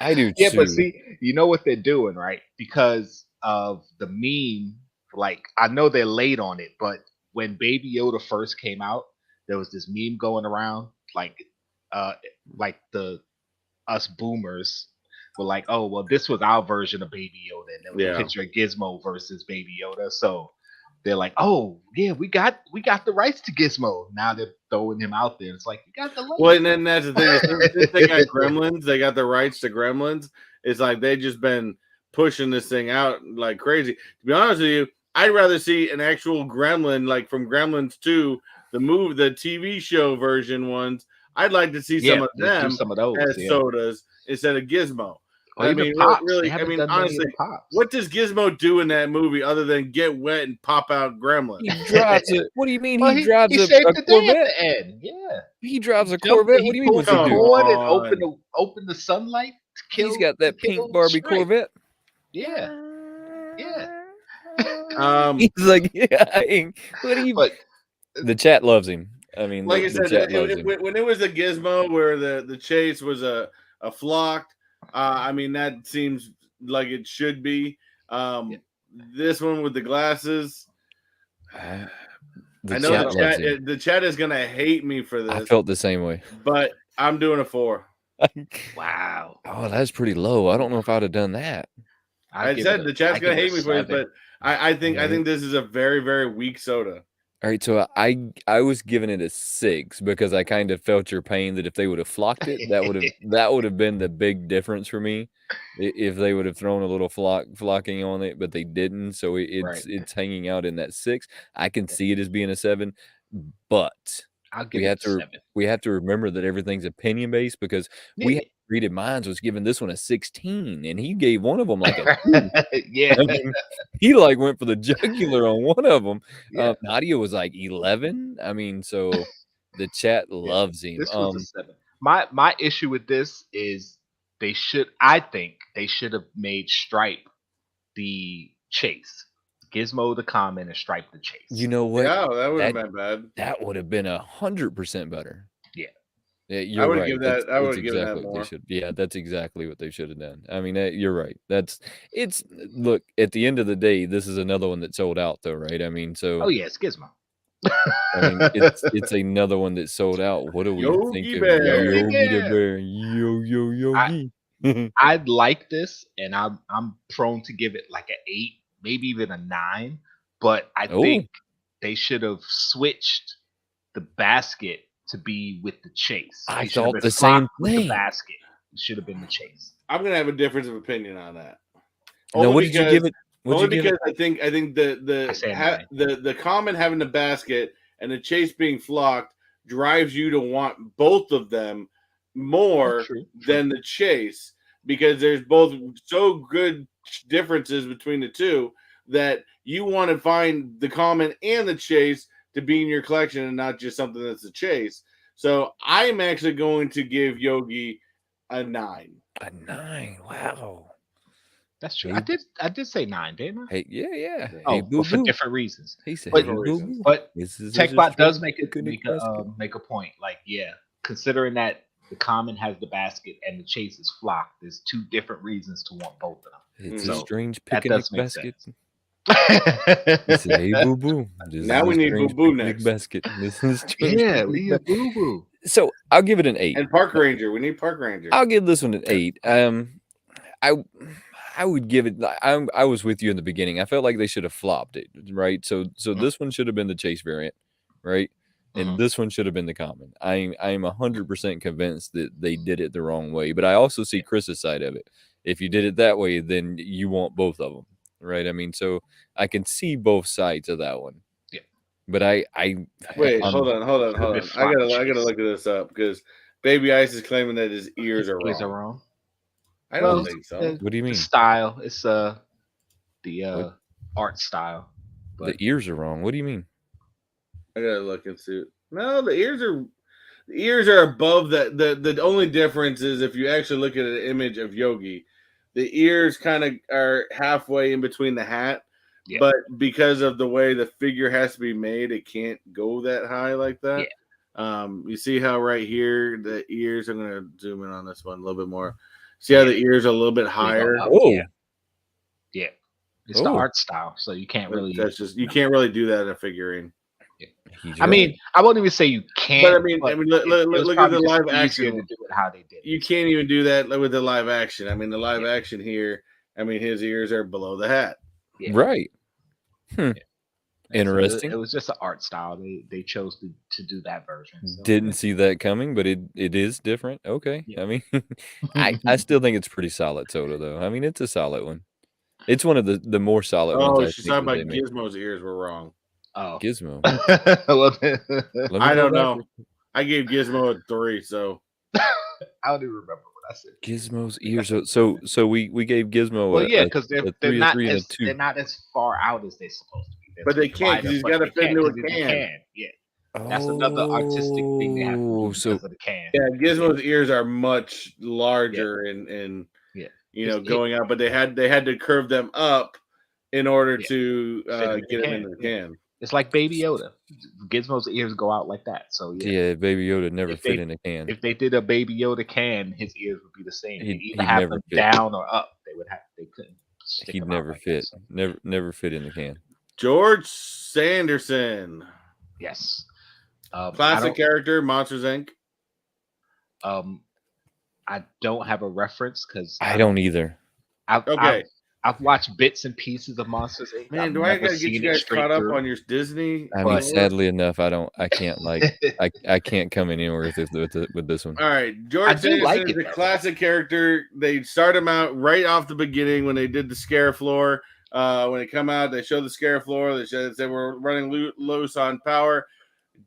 I do Yeah, too. but see, you know what they're doing, right? Because of the meme. Like, I know they're late on it, but when Baby Yoda first came out, there was this meme going around, like the us boomers were like, "Oh, well, this was our version of Baby Yoda," and there was a picture of Gizmo versus Baby Yoda. So they're like, "Oh, yeah, we got the rights to Gizmo." Now they're throwing him out there. It's like, you got the rights. Well, and then that's the thing. Since they got Gremlins, they got the rights to Gremlins. It's like they just been pushing this thing out like crazy. To be honest with you, I'd rather see an actual Gremlin, like from Gremlins 2, the TV show version ones. I'd like to see some of them some of those as sodas instead of Gizmo. Or I even mean, Pops. really, I mean, honestly, what does Gizmo do in that movie other than get wet and pop out Gremlin? He drives it. What do you mean? Well, he drives he a saved the day Corvette at the end. Yeah, he drives a Corvette. What do you mean? What's he do? And open the sunlight to kill. He's got that pink Barbie Corvette. Yeah, yeah. He's like, yeah. What do you? But the chat loves him. I mean, like I said, when it was a Gizmo where the chase was a flocked. I mean, that seems like it should be. This one with the glasses. I know the chat is gonna hate me for this. I felt the same way, but I'm doing a 4. Wow. Oh, that's pretty low. I don't know if I'd have done that. I said the chat's gonna hate me for this, but I think this is a very, very weak soda. All right, so I was giving it a 6 because I kind of felt your pain that if they would have flocked it, that would have been the big difference for me. If they would have thrown a little flocking on it, but they didn't, so it's hanging out in that 6. I can see it as being a 7, but we have to remember that everything's opinion based because we had Readed Minds was giving this one a 16, and he gave one of them like a 2. Yeah, I mean, he like went for the jugular on one of them. Nadia was like 11. I mean, so the chat loves him. This was a 7. My issue with this is I think they should have made Stripe the chase. Gizmo the common and Stripe the chase. You know what? Yeah, that would have been bad. That would have been 100% better. Yeah, you're right. I would give that more. Yeah, that's exactly what they should have done. I mean, you're right. Look, at the end of the day, this is another one that sold out, though, right? I mean, so. Oh yeah, it's Gizmo. I mean, it's another one that sold out. What do we think of Yogi the Bear? Yogi. I like this, and I'm prone to give it like an 8, maybe even a 9. But I think they should have switched the basket to be with the chase. I thought the same thing. The basket should have been the chase. I'm gonna have a difference of opinion on that. No, what did you give it? Only because I think the common having the basket and the chase being flocked drives you to want both of them more than the chase, because there's both so good differences between the two that you want to find the common and the chase to be in your collection and not just something that's a chase. So I'm actually going to give Yogi a 9. A 9. Wow. That's true. I did say 9, didn't I? Hey, yeah. Oh, hey, but for different reasons. He said, but Techbot does make a point. Like, considering that the common has the basket and the chase is flocked, there's 2 different reasons to want both of them. It's a strange picnic basket. He said, "Hey, boo boo." Now we need boo boo next. Basket. This is strange. Yeah, we need boo boo. So I'll give it an 8. And Park Ranger, we need Park Ranger. I'll give this one an 8. I would give it. I was with you in the beginning. I felt like they should have flopped it, right? So this one should have been the chase variant, right? And this one should have been the common. I'm 100% convinced that they did it the wrong way. But I also see Chris's side of it. If you did it that way, then you want both of them. Right, I mean, so I can see both sides of that one. Yeah, but I wait. Hold on. I gotta look this up because Baby Ice is claiming that his ears are wrong. Ears are wrong. I don't think so. What do you mean? The style. It's the art style. But the ears are wrong. What do you mean? I gotta look and see. No, the ears are above that. The only difference is if you actually look at an image of Yogi. The ears kind of are halfway in between the hat, but because of the way the figure has to be made, it can't go that high like that. You see how right here the ears. I'm gonna zoom in on this one a little bit more. See how the ears are a little bit higher. Oh, yeah. It's the art style, so you can't really. That's just you can't really do that in a figurine. I mean, I won't even say you can't. But I mean, look at the live action. To do it how they did. You can't even do that with the live action. I mean, the live action here. I mean, his ears are below the hat. Yeah. Right. So Interesting. it was just an art style. They chose to do that version. So. Didn't see that coming, but it is different. Okay. Yeah. I mean, I still think it's pretty solid, Toto, though. I mean, it's a solid one. It's one of the more solid ones. Oh, she's talking about Gizmo's ears were wrong. Oh, Gizmo. I don't know. I gave Gizmo a 3, so I don't even remember what I said. Gizmo's ears. So we gave Gizmo. Well, yeah, because they're not and a 2. They're not as far out as they're supposed to be. But they can't because he's got to fit into a can. Yeah, that's another artistic thing they have to do because of the can. Yeah, Gizmo's ears are much larger and going out, but they had to curve them up in order to get them into the can. It's like Baby Yoda. Gizmo's ears go out like that. So yeah, Baby Yoda never fit in a can. If they did a Baby Yoda can, his ears would be the same. He'd either have them down or up. They couldn't. He'd never fit. Never fit in the can. George Sanderson. Yes. Classic character, Monsters Inc. I don't have a reference because I don't either. I've watched bits and pieces of Monsters Inc. Man, do I gotta get you guys caught up on your Disney? I mean, sadly enough, I can't I can't come anywhere with this one. All right, George Sanderson is a classic character. They start him out right off the beginning when they did the scare floor. When they come out, they show the scare floor. They said they were running loose on power.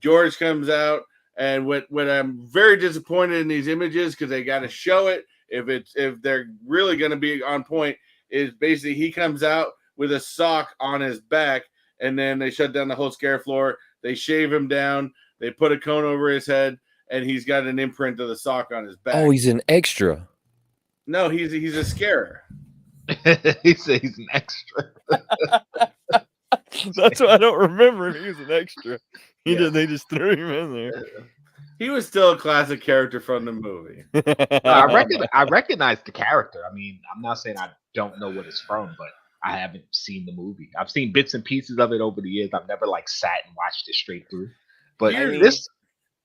George comes out, and what I'm very disappointed in these images because they got to show it if they're really going to be on point. Is basically he comes out with a sock on his back, and then they shut down the whole scare floor. They shave him down. They put a cone over his head, and he's got an imprint of the sock on his back. Oh, he's an extra. No, he's a scarer. He's an extra. That's why I don't remember him. He was an extra. They just threw him in there. He was still a classic character from the movie. I recognize the character. I mean, I'm not saying I don't know what it's from, but I haven't seen the movie. I've seen bits and pieces of it over the years. I've never sat and watched it straight through. But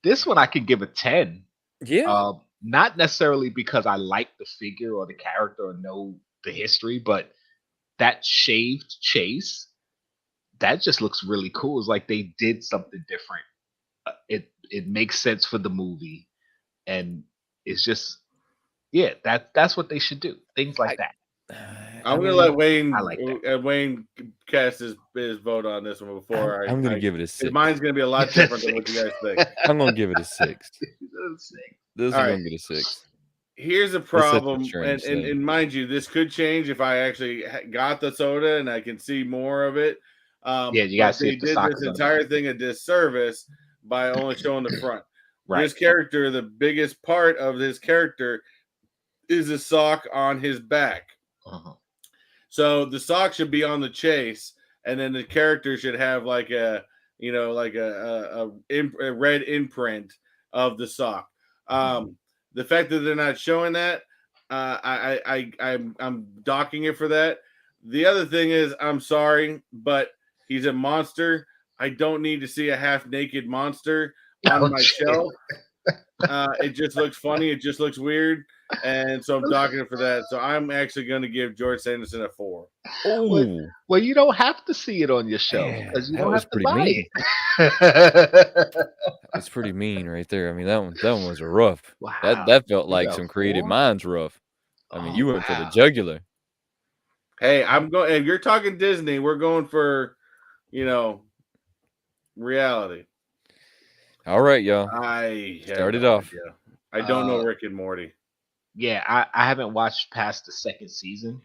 this one I could give a 10. Yeah. Not necessarily because I like the figure or the character or know the history, but that shaved chase, that just looks really cool. It's like they did something different. It makes sense for the movie, and it's just that's what they should do. Things like that. I'm gonna let Wayne cast his vote on this one before I'm gonna give it a 6. Mine's gonna be a lot different than what you guys think. I'm gonna give it a 6. This is gonna be a 6. Here's a problem, and mind you, this could change if I actually got the soda and I can see more of it. You guys see they did this entire thing a disservice by only showing the front. Right. This character, the biggest part of this character is a sock on his back. So the sock should be on the chase, and then the character should have a red imprint of the sock. The fact that they're not showing that, I'm docking it for that. The other thing is, I'm sorry, but he's a monster. I don't need to see a half-naked monster on my shelf. It just looks funny. It just looks weird. And so I'm docking it for that. So I'm actually going to give George Sanderson a 4. Well, you don't have to see it on your shelf because you don't have to buy it. That's pretty mean right there. I mean, that one was rough. Wow. That felt like some creative minds rough. I mean, you went for the jugular. Hey, I'm going. If you're talking Disney, we're going for, reality. All right, y'all. I started off. I don't know Rick and Morty. Yeah, I haven't watched past the second season,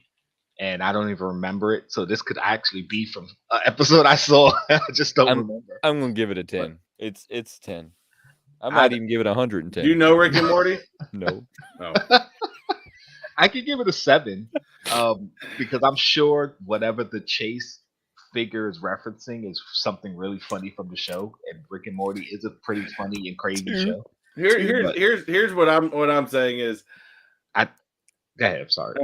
and I don't even remember it. So this could actually be from an episode I saw. I just don't remember. I'm gonna give it a 10. It's 10. I might even give it 110. Do you know Rick and Morty? No. Oh. I could give it a 7, because I'm sure whatever the chase figure is referencing is something really funny from the show, and Rick and Morty is a pretty funny and crazy show. Here's what I'm saying is, go ahead. I'm sorry.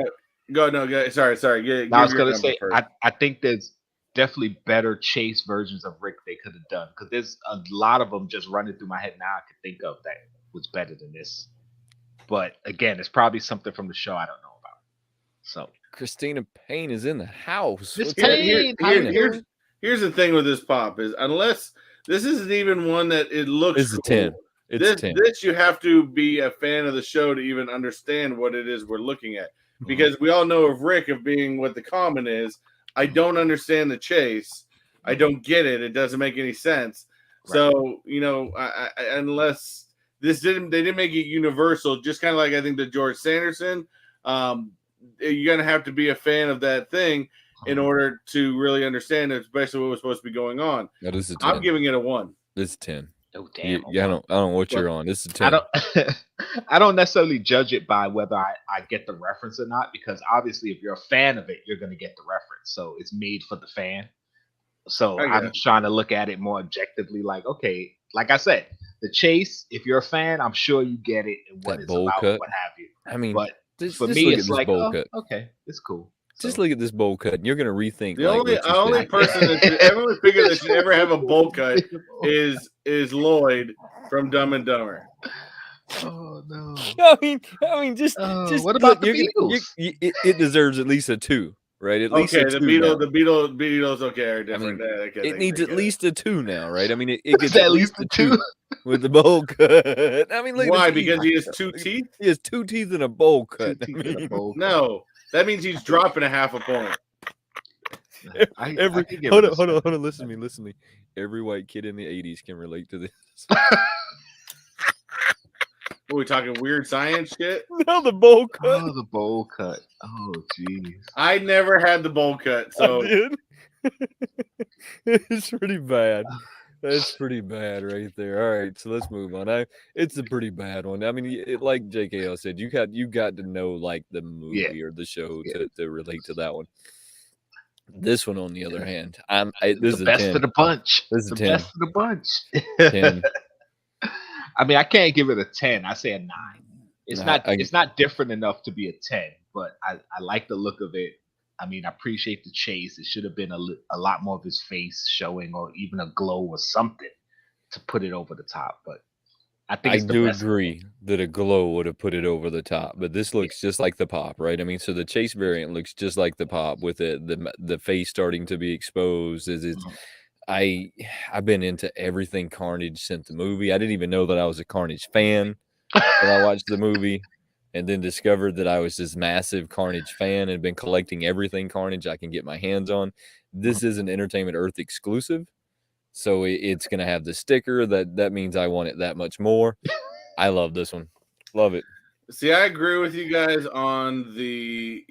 Go. Sorry. I was gonna say I think there's definitely better chase versions of Rick they could have done, because there's a lot of them just running through my head now I could think of that was better than this. But again, it's probably something from the show I don't know about. So Christina Payne is in the house. Here's the thing with this pop is, unless this isn't even one that it looks It's cool. a 10. It's 10. This you have to be a fan of the show to even understand what it is we're looking at. Because we all know of Rick of being what the common is. I don't understand the chase. I don't get it. It doesn't make any sense. Right. So, unless they didn't make it universal, just kind of like I think the George Sanderson, you're going to have to be a fan of that thing in order to really understand it, especially what was supposed to be going on. No, this is a 10. I'm giving it a 1. This is 10. Oh, damn. I don't know what you're on. This is 10. I don't necessarily judge it by whether I get the reference or not, because obviously if you're a fan of it, you're going to get the reference. So it's made for the fan. So I'm trying to look at it more objectively, like, okay, like I said, the chase, if you're a fan, I'm sure you get it and what it's about, what have you. I mean, but for me, it's like, okay, it's cool. Just look at this bowl cut, and you're going to rethink. The only person every figure that should ever have a bowl cut is Lloyd from Dumb and Dumber. Oh no! I mean, just what about the Beatles? It deserves at least a 2, right? At least the Beatles. Okay, are different. It needs at least a 2 now, right? I mean, it gets at least a 2 with the bowl cut. I mean, look why? Because he has 2 teeth. He has 2 teeth and a bowl cut. No. That means he's dropping a half a point. Hold on. Listen to me. Every white kid in the 80s can relate to this. Are we talking weird science shit? No, the bowl cut. Oh, the bowl cut. Oh, jeez. I never had the bowl cut, so it's pretty bad. That's pretty bad right there. All right, so let's move on. It's a pretty bad one. I mean, like JKL said, you got to know like the movie or the show to relate to that one. This one, on the other hand, this is the best of the bunch. This is the 10. best of the bunch. 10. I mean, I can't give it a 10. I say a 9. It's not different enough to be a 10, but I like the look of it. I mean, I appreciate the chase. It should have been a lot more of his face showing, or even a glow or something to put it over the top. But I think I do agree that a glow would have put it over the top. But this looks just like the pop, right? I mean, so the chase variant looks just like the pop with the face starting to be exposed. I've been into everything Carnage since the movie. I didn't even know that I was a Carnage fan when I watched the movie. And then discovered that I was this massive Carnage fan and been collecting everything Carnage I can get my hands on. This is an Entertainment Earth exclusive, so it's going to have the sticker. That means I want it that much more. I love this one. Love it. See, I agree with you guys on the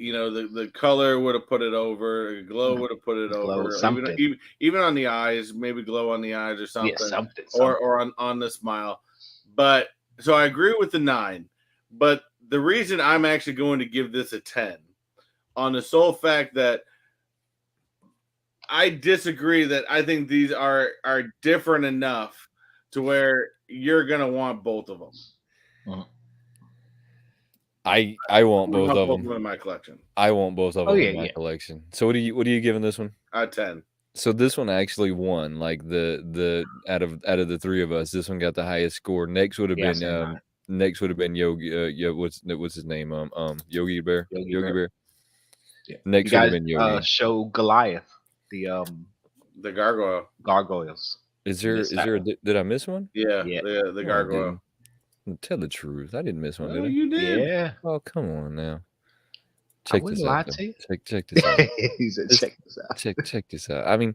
color would have put it over. Glow would have put it over. Even on the eyes, maybe glow on the eyes or something. Yeah, something. Or on the smile. But so I agree with the 9. But the reason I'm actually going to give this a 10 on the sole fact that I disagree that I think these are different enough to where you're going to want both of them. Uh-huh. I want both of them in my collection. I want both of them in my collection. So what are you giving this one? A 10. So this one actually won. Like the out of the 3 of us, this one got the highest score. Next would have been Next would have been Yogi. What's his name? Yogi Bear. Yogi Bear. Yeah. Next would have been Yogi. Show Goliath. The gargoyles. Is there? Did I miss one? Yeah. The gargoyle. Tell the truth. I didn't miss one. Did I? You did. Yeah. Oh, come on now. Check this out. Check this out. He said, check this out. Check this out. I mean,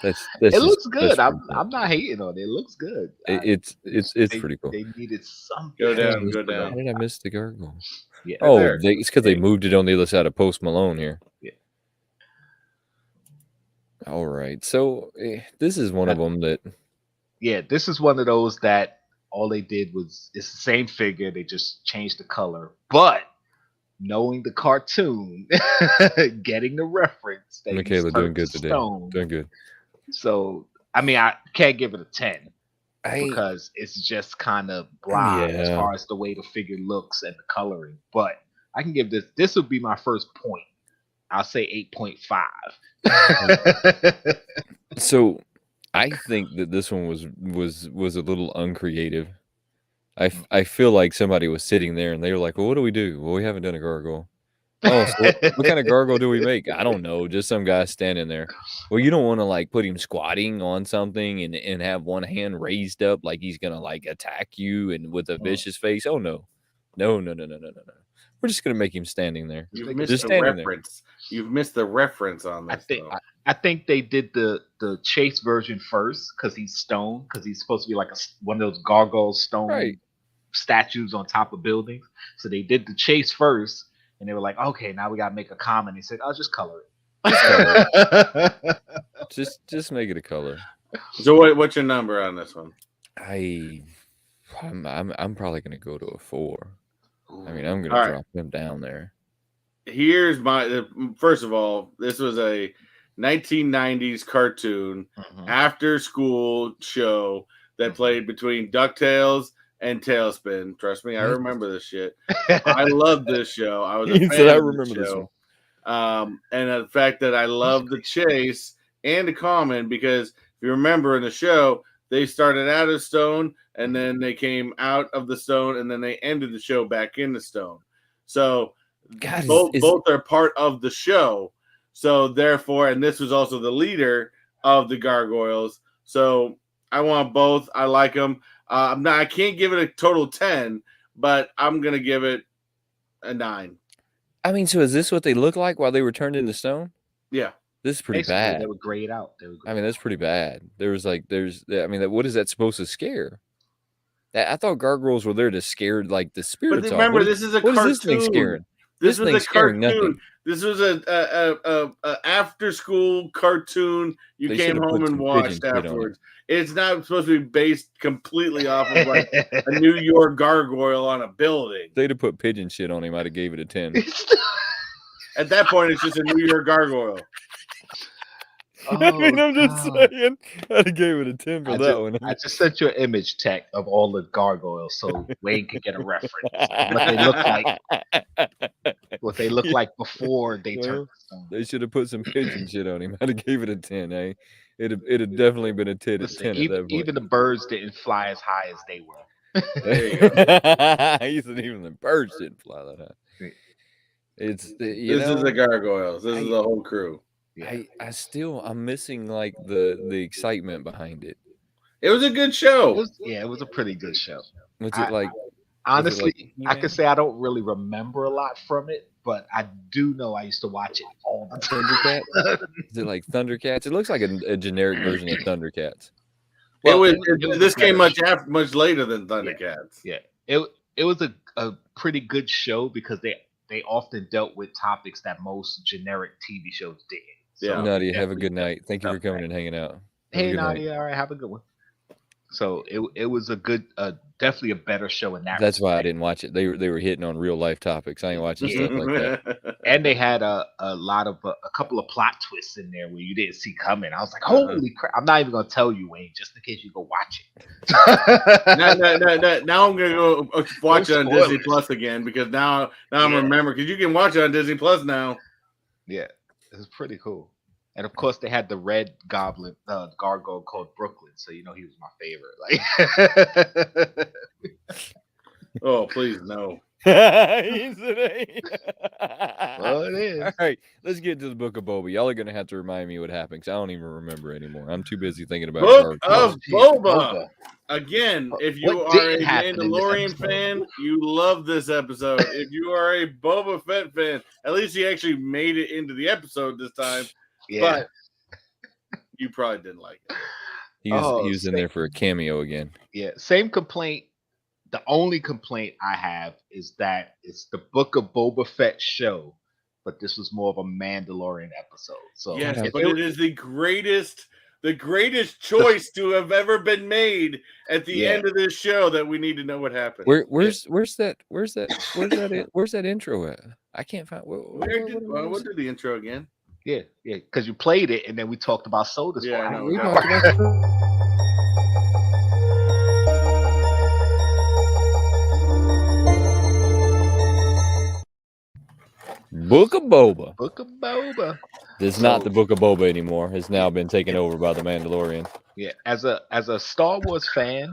that's it looks good. I'm not hating on it. It looks good. It's pretty cool. They needed something. Go down. How did I miss the gargoyle? Yeah. It's because they moved it on the other side of Post Malone here. Yeah. All right. So this is one of them that. Yeah, this is one of those that all they did was it's the same figure. They just changed the color, but knowing the cartoon, getting the reference. That Michaela doing good today. Doing good. So I mean, I can't give it a 10 because it's just kind of blah as far as the way the figure looks and the coloring. But I can give this. This would be my first point. I'll say 8.5. So I think that this one was a little uncreative. I feel like somebody was sitting there and they were like, "Well, what do we do? Well, we haven't done a gargoyle. Oh, so what kind of gargoyle do we make? I don't know. Just some guy standing there. Well, you don't want to like put him squatting on something and have one hand raised up like he's gonna like attack you and with a vicious face. Oh no. No. We're just gonna make him standing there. You've missed the reference. You've missed the reference on this. I think they did the Chase version first because he's stone, because he's supposed to be like one of those gargoyle stone statues on top of buildings. So they did the Chase first, and they were like, okay, now we gotta make a common. They said, "I'll just color it." Just make it a color. So what's your number on this one? I'm probably gonna go to a 4. I mean, I'm gonna drop him down there. Here's first of all, this was a 1990s cartoon after school show that played between DuckTales and Tailspin. Trust me, I remember this shit. I loved this show. I was a fan of this show. And the fact that I love the Chase and the Common, because if you remember in the show, they started out as stone and then they came out of the stone and then they ended the show back in the stone. So both are part of the show. So therefore, and this was also the leader of the gargoyles. So I want both. I like them. I can't give it a total 10, but I'm gonna give it a 9. I mean, so is this what they look like while they were turned into stone? Yeah, this is pretty bad. They were grayed out. I mean, that's pretty bad. What is that supposed to scare? I thought gargoyles were there to scare like the spirits. But remember, this is a cartoon. What is this thing scaring? This was a cartoon. Nothing. This was a after school cartoon. You came home and watched afterwards. It's not supposed to be based completely off of like a New York gargoyle on a building. If they'd have put pigeon shit on him, I'd have gave it a 10. At that point, it's just a New York gargoyle. I mean, I'm just saying, I'd have gave it a 10 for that one. I just sent you an image, Tech, of all the gargoyles so Wayne could get a reference. What they look like before they turned stone. They should have put some pigeon shit on him. I'd have gave it a 10, eh? It'd have definitely been a 10 at 10 at that point. Even the birds didn't fly as high as they were. There you go. He said even the birds didn't fly that high. This is the gargoyles. This is the whole crew. Yeah. I'm missing like the excitement behind it. It was a good show. It was a pretty good show. Honestly, I could say I don't really remember a lot from it, but I do know I used to watch it all the time. Thundercats? Is it like Thundercats? It looks like a generic version of Thundercats. Well, this came much later than Thundercats. Yeah. It was a pretty good show because they often dealt with topics that most generic TV shows did. So Nadia, have a good night. Thank you for coming and hanging out. Hey, Nadia. All right, have a good one. So it was a good, definitely a better show in that. That's why I didn't watch it. They were hitting on real life topics. I ain't watching stuff like that. And they had a couple of plot twists in there where you didn't see coming. I was like, holy crap! I'm not even gonna tell you, Wayne, just in case you go watch it. Now I'm gonna go watch it on Disney Plus again because now I'm remembering because you can watch it on Disney Plus now. Yeah, it's pretty cool. And of course, they had the red goblin, gargoyle called Brooklyn. So he was my favorite. Like, oh, please no. Well, it is. All right, let's get to the Book of Boba. Y'all are gonna have to remind me what happened because I don't even remember anymore. I'm too busy thinking about Book of Boba. Again, if you are a Mandalorian fan, you love this episode. If you are a Boba Fett fan, at least he actually made it into the episode this time. Yeah. But you probably didn't like it. He was in there for a cameo again. Yeah, same complaint. The only complaint I have is that it's the Book of Boba Fett show, but this was more of a Mandalorian episode. So yes, but it is the greatest choice to have ever been made at the end of this show that we need to know what happened. Where's that intro at? I can't find. We'll do the intro again. Yeah, because you played it and then we talked about sodas. Yeah, I know. We talked about Book of Boba. Book of Boba. This is not the Book of Boba anymore. It's now been taken over by the Mandalorian. Yeah, as a Star Wars fan,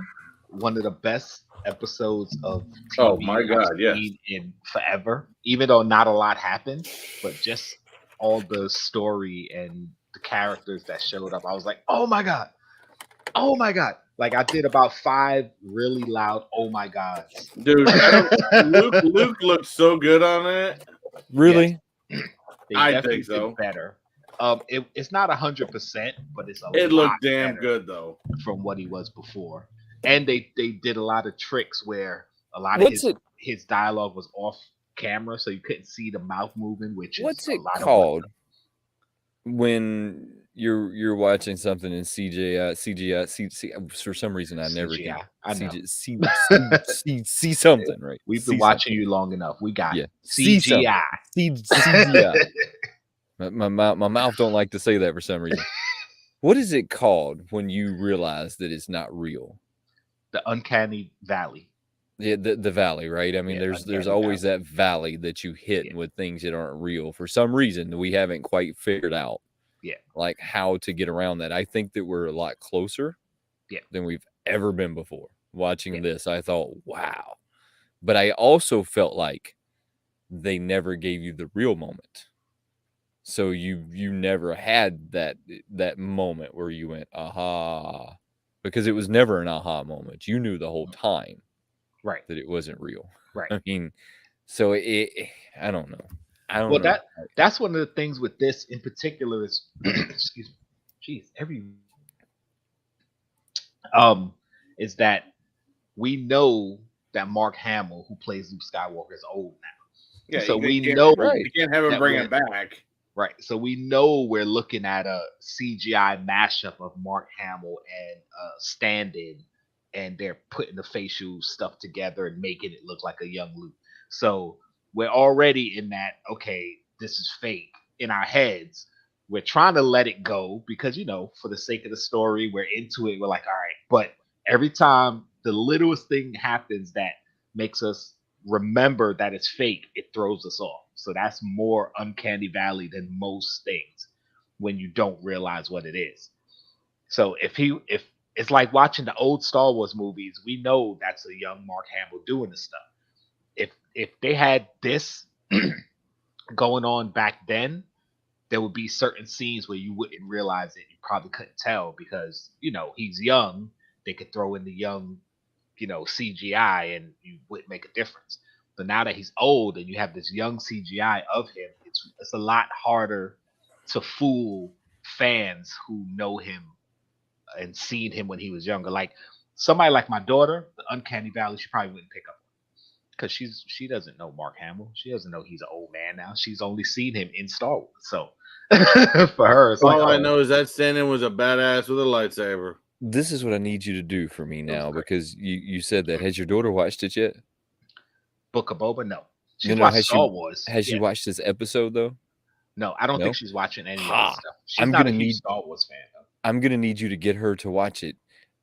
one of the best episodes of TV Oh my God, I've yes. seen in forever. Even though not a lot happened, but just all the story and the characters that showed up, I was like, oh my God. Like I did about 5 really loud oh my gods. Dude, Luke looked so good on it. Really? Yes. I think so. Better. It's not 100%, but it's It looked damn good though from what he was before. And they did a lot of tricks where a lot of his dialogue was off camera, so you couldn't see the mouth moving. What's it called when you're watching something in CGI? For some reason, I never CGI. can see something. Right? We've been watching you long enough. We got CGI. CGI. My mouth don't like to say that for some reason. What is it called when you realize that it's not real? The uncanny valley. Yeah, the valley, right? I mean, there's always that valley that you hit with things that aren't real. For some reason, we haven't quite figured out like how to get around that. I think that we're a lot closer than we've ever been before. Watching this, I thought, wow. But I also felt like they never gave you the real moment. So you never had that moment where you went, aha. Because it was never an aha moment. You knew the whole time that it wasn't real. Right. I mean, so I don't know. I don't know. That's one of the things with this in particular is excuse me. Jeez, is that we know that Mark Hamill, who plays Luke Skywalker, is old now. Yeah, so we know you can't have him bring him back. Right. So we know we're looking at a CGI mashup of Mark Hamill and stand-in, and they're putting the facial stuff together and making it look like a young Luke. So we're already in that, okay, this is fake in our heads. We're trying to let it go because, for the sake of the story, we're into it. We're like, all right. But every time the littlest thing happens that makes us remember that it's fake, it throws us off. So that's more uncanny valley than most things when you don't realize what it is. So if it's like watching the old Star Wars movies, we know that's a young Mark Hamill doing this stuff. If they had this going on back then, there would be certain scenes where you wouldn't realize it. You probably couldn't tell because, he's young. They could throw in the young, CGI and you wouldn't make a difference. But now that he's old and you have this young CGI of him, it's a lot harder to fool fans who know him and seen him when he was younger. Like somebody like my daughter, the uncanny valley, she probably wouldn't pick up because she doesn't know Mark Hamill. She doesn't know he's an old man now. She's only seen him in Star Wars. So for her, it's all I know is that stand-in was a badass with a lightsaber. This is what I need you to do for me now because you said that. Has your daughter watched it yet? Book of Boba? No. She's watched Star Wars. Has she watched this episode though? No, I don't think she's watching any of this stuff. She's not a huge Star Wars fan though. I'm gonna need you to get her to watch it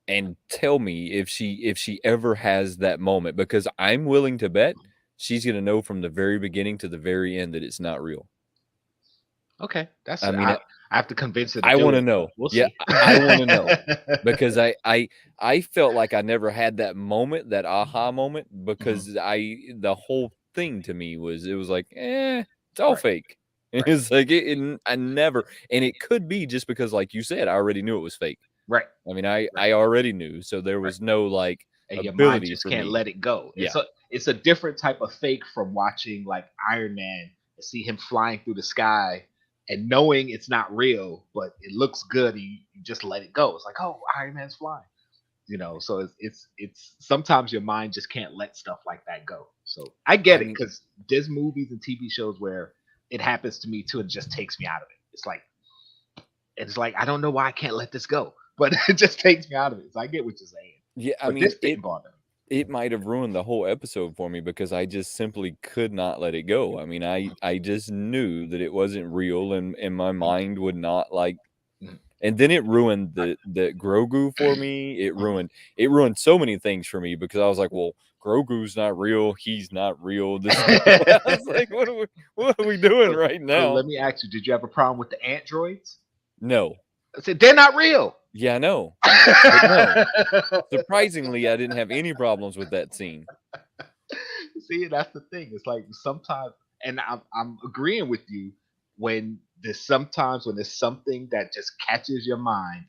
and tell me if she ever has that moment, because I'm willing to bet she's gonna know from the very beginning to the very end that it's not real. Okay, I have to convince her. I want to know. We'll see. I want to know because I felt like I never had that moment, that aha moment, because the whole thing to me was like, it's all fake. It's like I never, and it could be just because, like you said, I already knew it was fake. Right. I mean, I already knew, so there was no like and ability. Your mind just can't let it go. Yeah. It's a different type of fake from watching like Iron Man and see him flying through the sky and knowing it's not real, but it looks good. And you just let it go. It's like, oh, Iron Man's flying. So it's sometimes your mind just can't let stuff like that go. So I get it because there's movies and TV shows where it happens to me too, and it just takes me out of it. It's like I don't know why I can't let this go, but it just takes me out of it. So I get what you're saying. Yeah, I but mean, this didn't bother me. it might have ruined the whole episode for me because I just simply could not let it go. I mean, I just knew that it wasn't real, and my mind would not like. And then it ruined the Grogu for me. It ruined so many things for me because I was like, well, Grogu's not real. He's not real. This I was like, what are we doing right now? Let me ask you, did you have a problem with the androids? No. I said they're not real. Yeah, I know. But no. Surprisingly, I didn't have any problems with that scene. See, that's the thing. It's like sometimes, and I'm agreeing with you when there's something that just catches your mind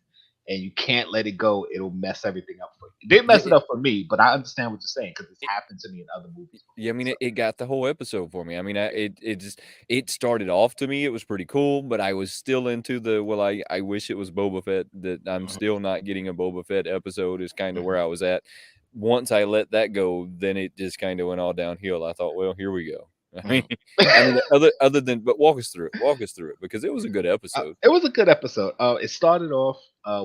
and you can't let it go, it'll mess everything up for you. It didn't mess it up for me, but I understand what you're saying because it's happened to me in other movies before, yeah, I mean, it got the whole episode for me. I mean, it started off to me. It was pretty cool, but I was still into the I wish it was Boba Fett. That I'm still not getting a Boba Fett episode is kind of where I was at. Once I let that go, then it just kind of went all downhill. I thought, well, here we go. I mean, other than, but walk us through it because it was a good episode. It was a good episode. It started off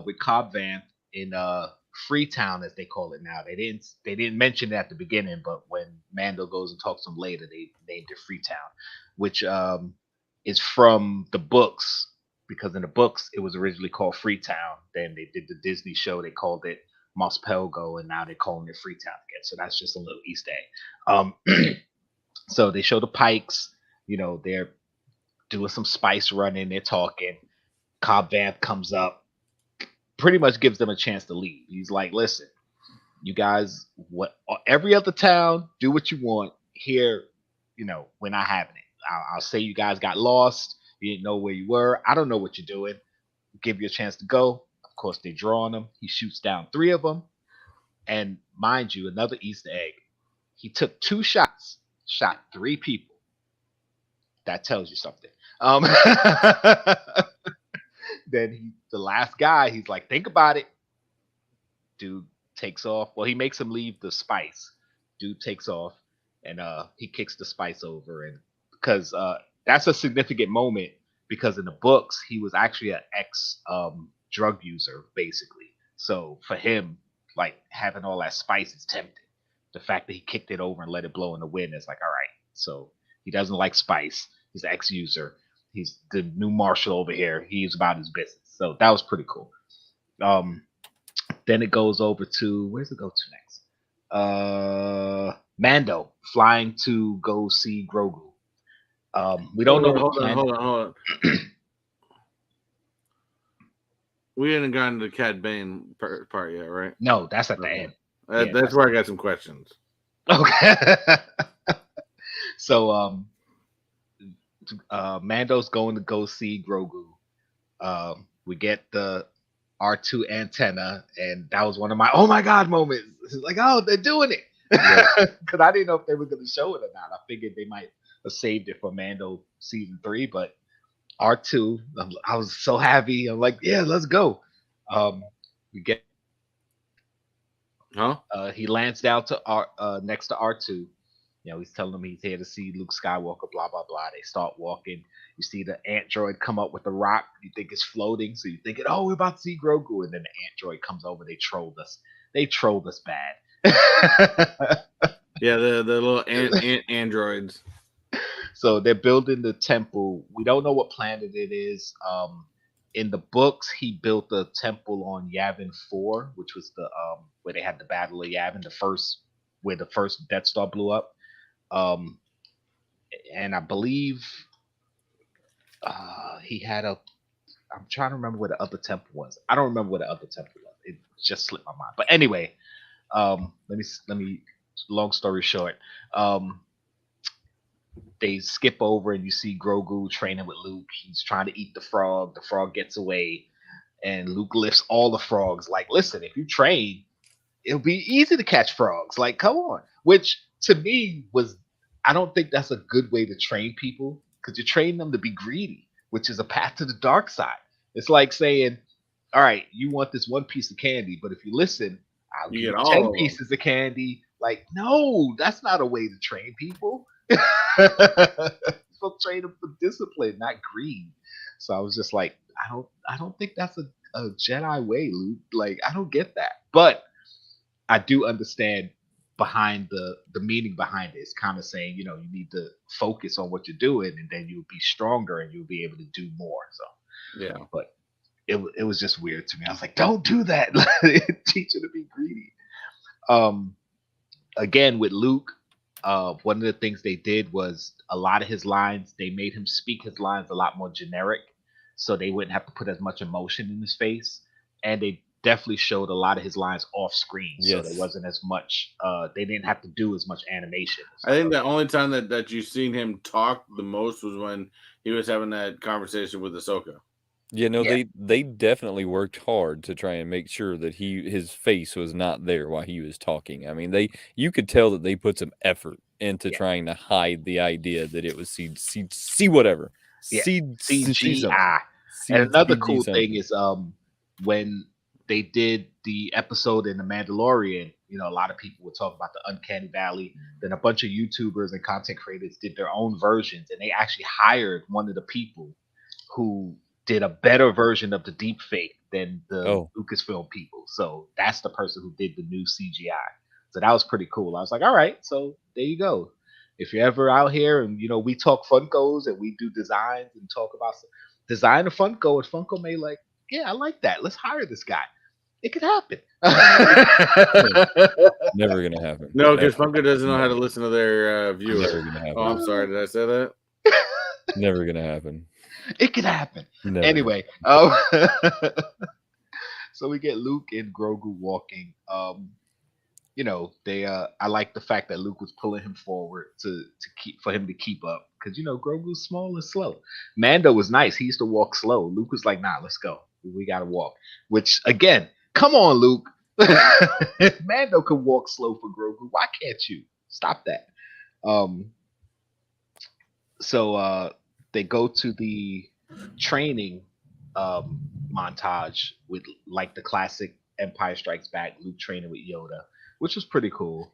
with Cobb Vanth in Freetown, as they call it now. They didn't mention it at the beginning, but when Mando goes and talks to him later, they named it Freetown, which is from the books, because in the books it was originally called Freetown. Then they did the Disney show, they called it Mos Pelgo, and now they're calling it Freetown again. So that's just a little Easter egg. So they show the Pikes, they're doing some spice running, they're talking. Cobb Vanth comes up, pretty much gives them a chance to leave. He's like, listen, you guys, every other town, do what you want. Here, we're not having it. I'll say you guys got lost. You didn't know where you were. I don't know what you're doing. Give you a chance to go. Of course, they draw on him. He shoots down 3 of them. And mind you, another Easter egg. He took 2 shots, shot 3 people. That tells you something. Then the last guy, he's like, think about it. Dude takes off. Well, he makes him leave the spice. Dude takes off, and he kicks the spice over, and because that's a significant moment, because in the books he was actually an ex drug user, basically. So for him, like, having all that spice is tempting. The fact that he kicked it over and let it blow in the wind is like, all right. So he doesn't like spice. He's an ex-user. He's the new marshal over here. He's about his business. So that was pretty cool. Then it goes over to, where's it go to next? Mando flying to go see Grogu. We don't know. Hold on. We haven't gotten to the Cad Bane part yet, right? No, that's at the end. That's where I got some questions. Okay. So Mando's going to go see Grogu. We get the R2 antenna, and that was one of my oh my god moments. It's like, oh, they're doing it, because I didn't know if they were going to show it or not. I figured they might have saved it for Mando season 3, but R2, I was so happy. I'm like, yeah, let's go. We get he lands down to next to R2. He's telling him he's here to see Luke Skywalker, blah, blah, blah. They start walking. You see the android come up with a rock. You think it's floating. So you're thinking, oh, we're about to see Grogu. And then the android comes over. They trolled us. They trolled us bad. Yeah, the little androids. So they're building the temple. We don't know what planet it is. In the books, he built the temple on Yavin 4, which was the where they had the Battle of Yavin, where the first Death Star blew up. And I believe he had I'm trying to remember where the other temple was. I don't remember where the other temple was. It just slipped my mind. But anyway, let me long story short, they skip over and you see Grogu training with Luke. He's trying to eat the frog. The frog gets away, and Luke lifts all the frogs. Like, listen, if you train, it'll be easy to catch frogs. Like, come on. Which to me I don't think that's a good way to train people, because you train them to be greedy, which is a path to the dark side. It's like saying, all right, you want this one piece of candy, but if you listen, I'll give you 10 pieces of candy. Like, no, that's not a way to train people. You're supposed to train them for discipline, not greed. So I was just like, I don't think that's a Jedi way, Luke. Like, I don't get that. But I do understand behind the meaning behind it. It's kind of saying, you need to focus on what you're doing, and then you'll be stronger and you'll be able to do more. So yeah, but it was just weird to me. I was like, don't do that. Teach her to be greedy. Again with Luke, one of the things they did was a lot of his lines, they made him speak his lines a lot more generic, so they wouldn't have to put as much emotion in his face, and they definitely showed a lot of his lines off screen, so there wasn't as much. They didn't have to do as much animation. I think the only time that you've seen him talk the most was when he was having that conversation with Ahsoka. Yeah, no, they definitely worked hard to try and make sure that his face was not there while he was talking. I mean, you could tell that they put some effort into trying to hide the idea that it was C whatever. CGI. And another cool thing is when they did the episode in The Mandalorian, a lot of people would talk about the Uncanny Valley. Then a bunch of YouTubers and content creators did their own versions, and they actually hired one of the people who did a better version of the deep fake than the Lucasfilm people. So that's the person who did the new CGI. So that was pretty cool. I was like, all right, so there you go. If you're ever out here and, we talk Funkos and we do designs and talk about design a Funko, and Funko may like, yeah, I like that. Let's hire this guy. It could happen. Never going to happen. No, because Funko doesn't know how to listen to their viewers. Never going to happen. Oh, I'm sorry. Did I say that? Never going to happen. It could happen. Never. Anyway, so we get Luke and Grogu walking. I like the fact that Luke was pulling him forward for him to keep up, because Grogu's small and slow. Mando was nice. He used to walk slow. Luke was like, nah, let's go. We gotta walk. Which again, come on, Luke. Mando can walk slow for Grogu. Why can't you? Stop that. So they go to the training montage with like the classic Empire Strikes Back, Luke training with Yoda, which was pretty cool.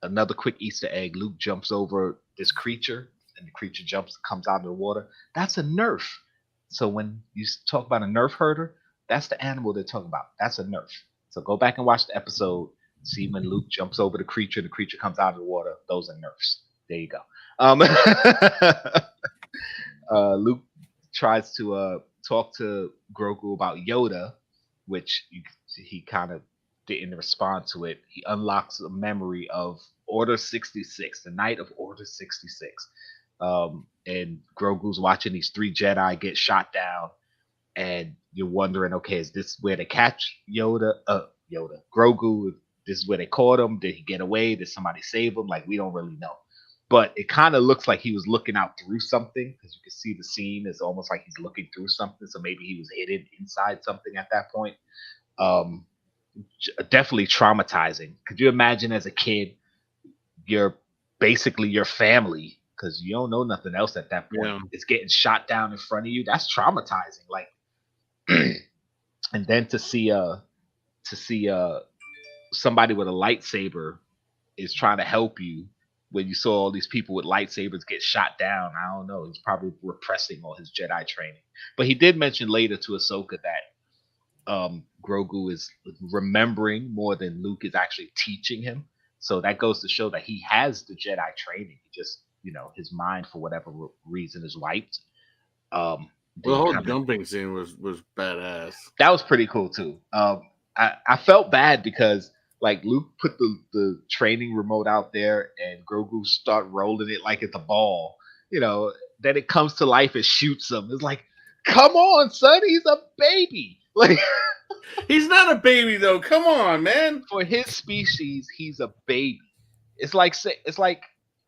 Another quick Easter egg: Luke jumps over this creature, and the creature comes out of the water. That's a Nerf. So when you talk about a Nerf herder, that's the animal they're talking about. That's a Nerf. So go back and watch the episode. See when Luke jumps over the creature comes out of the water. Those are Nerfs. There you go. Luke tries to talk to Grogu about Yoda, which he kind of didn't respond to it. He unlocks a memory of Order 66, the night of Order 66. And Grogu's watching these 3 Jedi get shot down, and you're wondering, okay, is this where they catch Grogu? This is where they caught him. Did he get away? Did somebody save him? Like, we don't really know. But it kind of looks like he was looking out through something, because you can see the scene is almost like he's looking through something. So maybe he was hidden inside something at that point. Definitely traumatizing. Could you imagine as a kid, you're basically your family, because you don't know nothing else at that point. Yeah. It's getting shot down in front of you. That's traumatizing. Like, and then to see somebody with a lightsaber is trying to help you when you saw all these people with lightsabers get shot down. I don't know. He's probably repressing all his Jedi training. But he did mention later to Ahsoka that Grogu is remembering more than Luke is actually teaching him. So that goes to show that he has the Jedi training. He just, his mind for whatever reason is wiped. The whole jumping scene was badass. That was pretty cool too. I felt bad because like Luke put the training remote out there and Grogu start rolling it like it's a ball. Then it comes to life and shoots him. It's like, come on, son, he's a baby. Like, he's not a baby though. Come on, man. For his species, he's a baby. It's like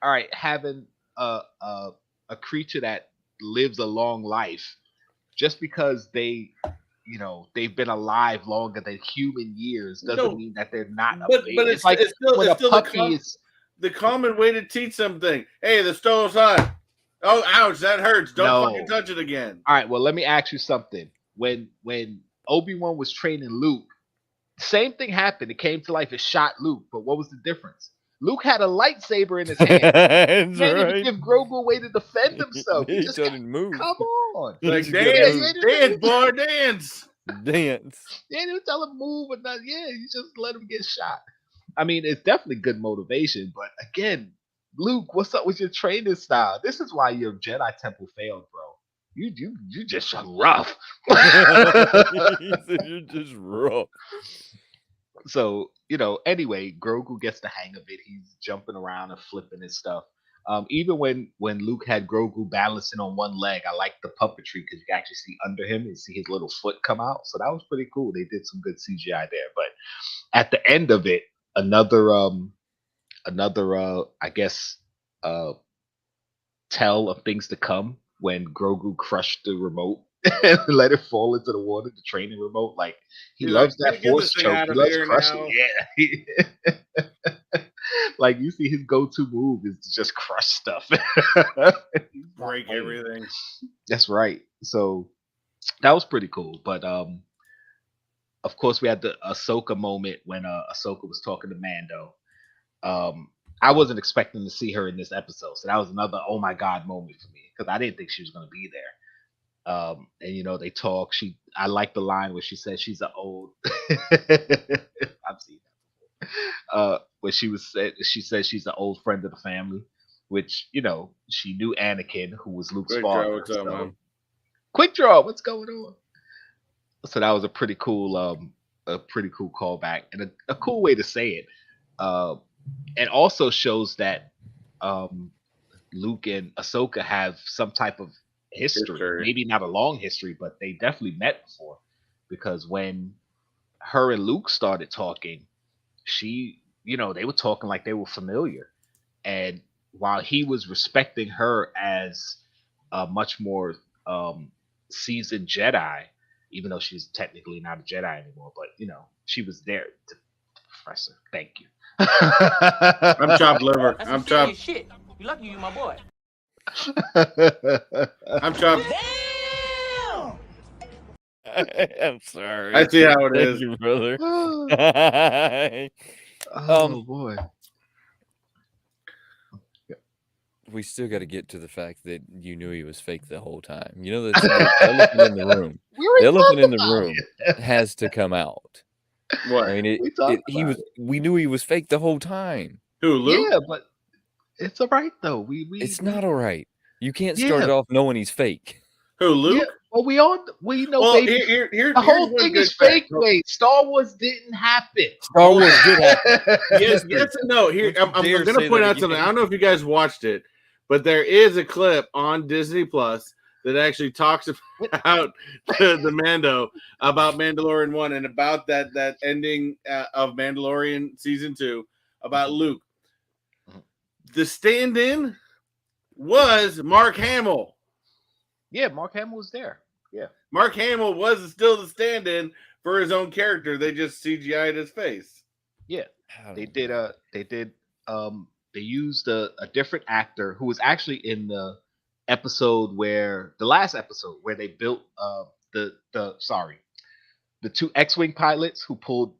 all right, having a creature that lives a long life, just because they've been alive longer than human years doesn't mean that they're not a baby. But it's still the common way to teach something. Hey, the stove's hot. Oh, ouch, that hurts. Don't fucking touch it again. All right, well, let me ask you something. When Obi-Wan was training Luke, same thing happened. It came to life. It shot Luke. But what was the difference? Luke had a lightsaber in his hand. He can't even give Grogu a way to defend himself. He just didn't move. Come on. Like, dance, boy, dance. Dance. Yeah, you tell him move or not. Yeah, you just let him get shot. I mean, it's definitely good motivation, but again, Luke, what's up with your training style? This is why your Jedi Temple failed, bro. You just rough. You're just rough. So, anyway, Grogu gets the hang of it. He's jumping around and flipping his stuff. Even when Luke had Grogu balancing on one leg, I liked the puppetry because you can actually see under him and see his little foot come out. So that was pretty cool. They did some good CGI there. But at the end of it, another I guess tell of things to come when Grogu crushed the remote and let it fall into the water, the training remote. Like he loves that force choke. He loves crushing. Yeah. Like you see his go-to move is to just crush stuff. Break everything. That's right. So that was pretty cool. But of course we had the Ahsoka moment when Ahsoka was talking to Mando. I wasn't expecting to see her in this episode, so that was another oh my god moment for me because I didn't think she was going to be there. And they talk. I like the line where she says she's an old. I've seen that. Where she says she's an old friend of the family, which she knew Anakin, who was Luke's father. What's up, man? Quick draw, what's going on? So that was a pretty cool callback and a cool way to say it. And also shows that Luke and Ahsoka have some type of history. Maybe not a long history, but they definitely met before. Because when her and Luke started talking, they were talking like they were familiar. And while he was respecting her as a much more seasoned Jedi, even though she's technically not a Jedi anymore, but she was there to Professor. Thank you. I'm chopped liver. I'm chopped. Shit. You lucky you my boy. I'm chopped. Damn! I'm sorry. I see how it Thank is. you, brother. Oh boy. We still got to get to the fact that you knew he was fake the whole time. That's the elephant in the room. The elephant in the room has to come out. What? I mean, we knew he was fake the whole time. Who, Luke? Yeah, but it's all right though. It's not all right. You can't start it off knowing he's fake. Who, Luke? Yeah, well, we know. Well, baby, the whole thing is fake. Wait, Star Wars didn't happen. Star Wars did happen. yes and no. Here, I'm going to point out something. I don't know if you guys watched it, but there is a clip on Disney Plus that actually talks about the Mando, about Mandalorian 1, and about that ending of Mandalorian Season 2, about Luke. The stand-in was Mark Hamill. Yeah, Mark Hamill was there. Yeah. Mark Hamill was still the stand-in for his own character. They just CGI'd his face. Yeah. They used a different actor who was actually in the last episode where they built the two X-Wing pilots who pulled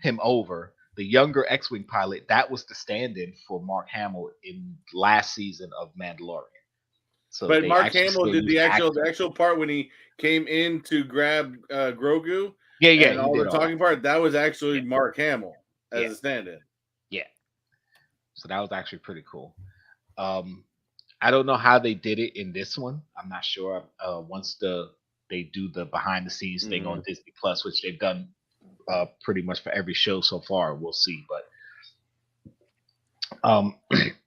him over. The younger X-Wing pilot, that was the stand-in for Mark Hamill in last season of Mandalorian. So but Mark Hamill did the actual part when he came in to grab Grogu. Yeah. And all the talking part, that was actually Mark Hamill as a stand-in. Yeah. So that was actually pretty cool. I don't know how they did it in this one. I'm not sure. Once they do the behind the scenes thing on Disney Plus, which they've done pretty much for every show so far, we'll see. But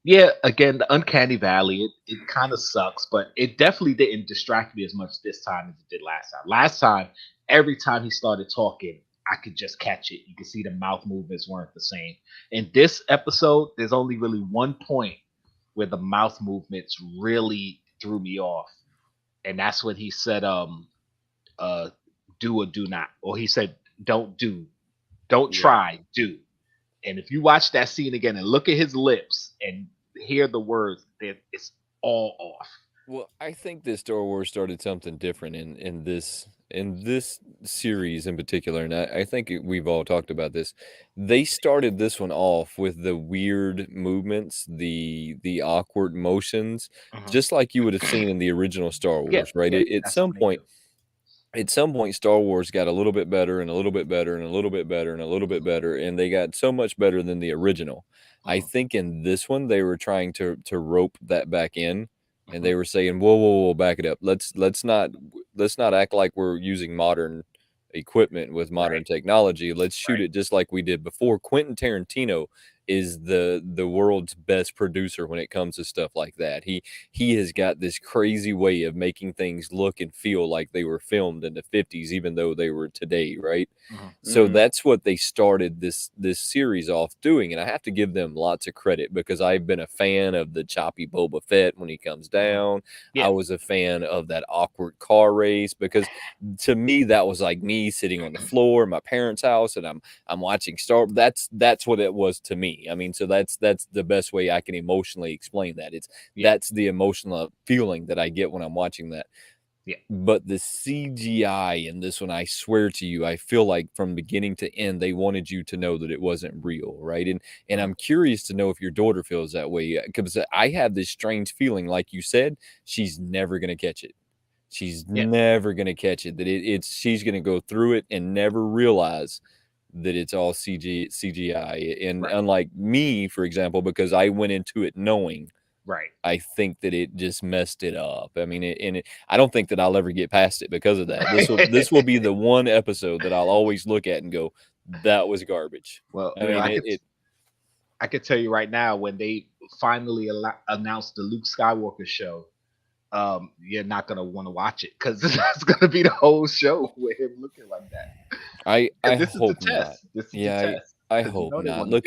yeah, again, the Uncanny Valley, it kind of sucks, but it definitely didn't distract me as much this time as it did last time. Last time, every time he started talking, I could just catch it. You could see the mouth movements weren't the same. In this episode, there's only really one point where the mouth movements really threw me off. And that's when he said, do or do not. Or he said, don't try, do. And if you watch that scene again and look at his lips and hear the words, it's all off. Well, I think that Star Wars started something different in this series in particular, and I think we've all talked about this. They started this one off with the weird movements, the awkward motions, just like you would have seen in the original Star Wars, right? At some point, at some point Star Wars got a little bit better and a little bit better and a little bit better and a little bit better, and they got so much better than the original. I think in this one they were trying to rope that back in, and they were saying, whoa, back it up. Let's not act like we're using modern equipment with modern technology. Let's shoot it just like we did before. Quentin Tarantino is the world's best producer when it comes to stuff like that. He has got this crazy way of making things look and feel like they were filmed in the 50s, even though they were today, right? So that's what they started this series off doing, and I have to give them lots of credit because I've been a fan of the choppy Boba Fett when he comes down. I was a fan of that awkward car race because to me that was like me sitting on the floor in my parents' house and I'm watching Star. That's what it was to me. I mean, so that's the best way I can emotionally explain that. That's the emotional feeling that I get when I'm watching that. But the CGI in this one, I swear to you, I feel like from beginning to end, they wanted you to know that it wasn't real, right? And I'm curious to know if your daughter feels that way, because I have this strange feeling, like you said, she's never gonna catch it. She's never gonna catch it. That she's gonna go through it and never realize that it's all CGI. And unlike me, for example, because I went into it knowing, I think that it just messed it up. I mean, I don't think that I'll ever get past it because of that. This will be the one episode that I'll always look at and go, that was garbage. Well, I could tell you right now, when they finally announced the Luke Skywalker show, you're not gonna want to watch it because that's gonna be the whole show with him looking like that. I this hope is the not. test. This is Yeah, the test. I hope not. Look,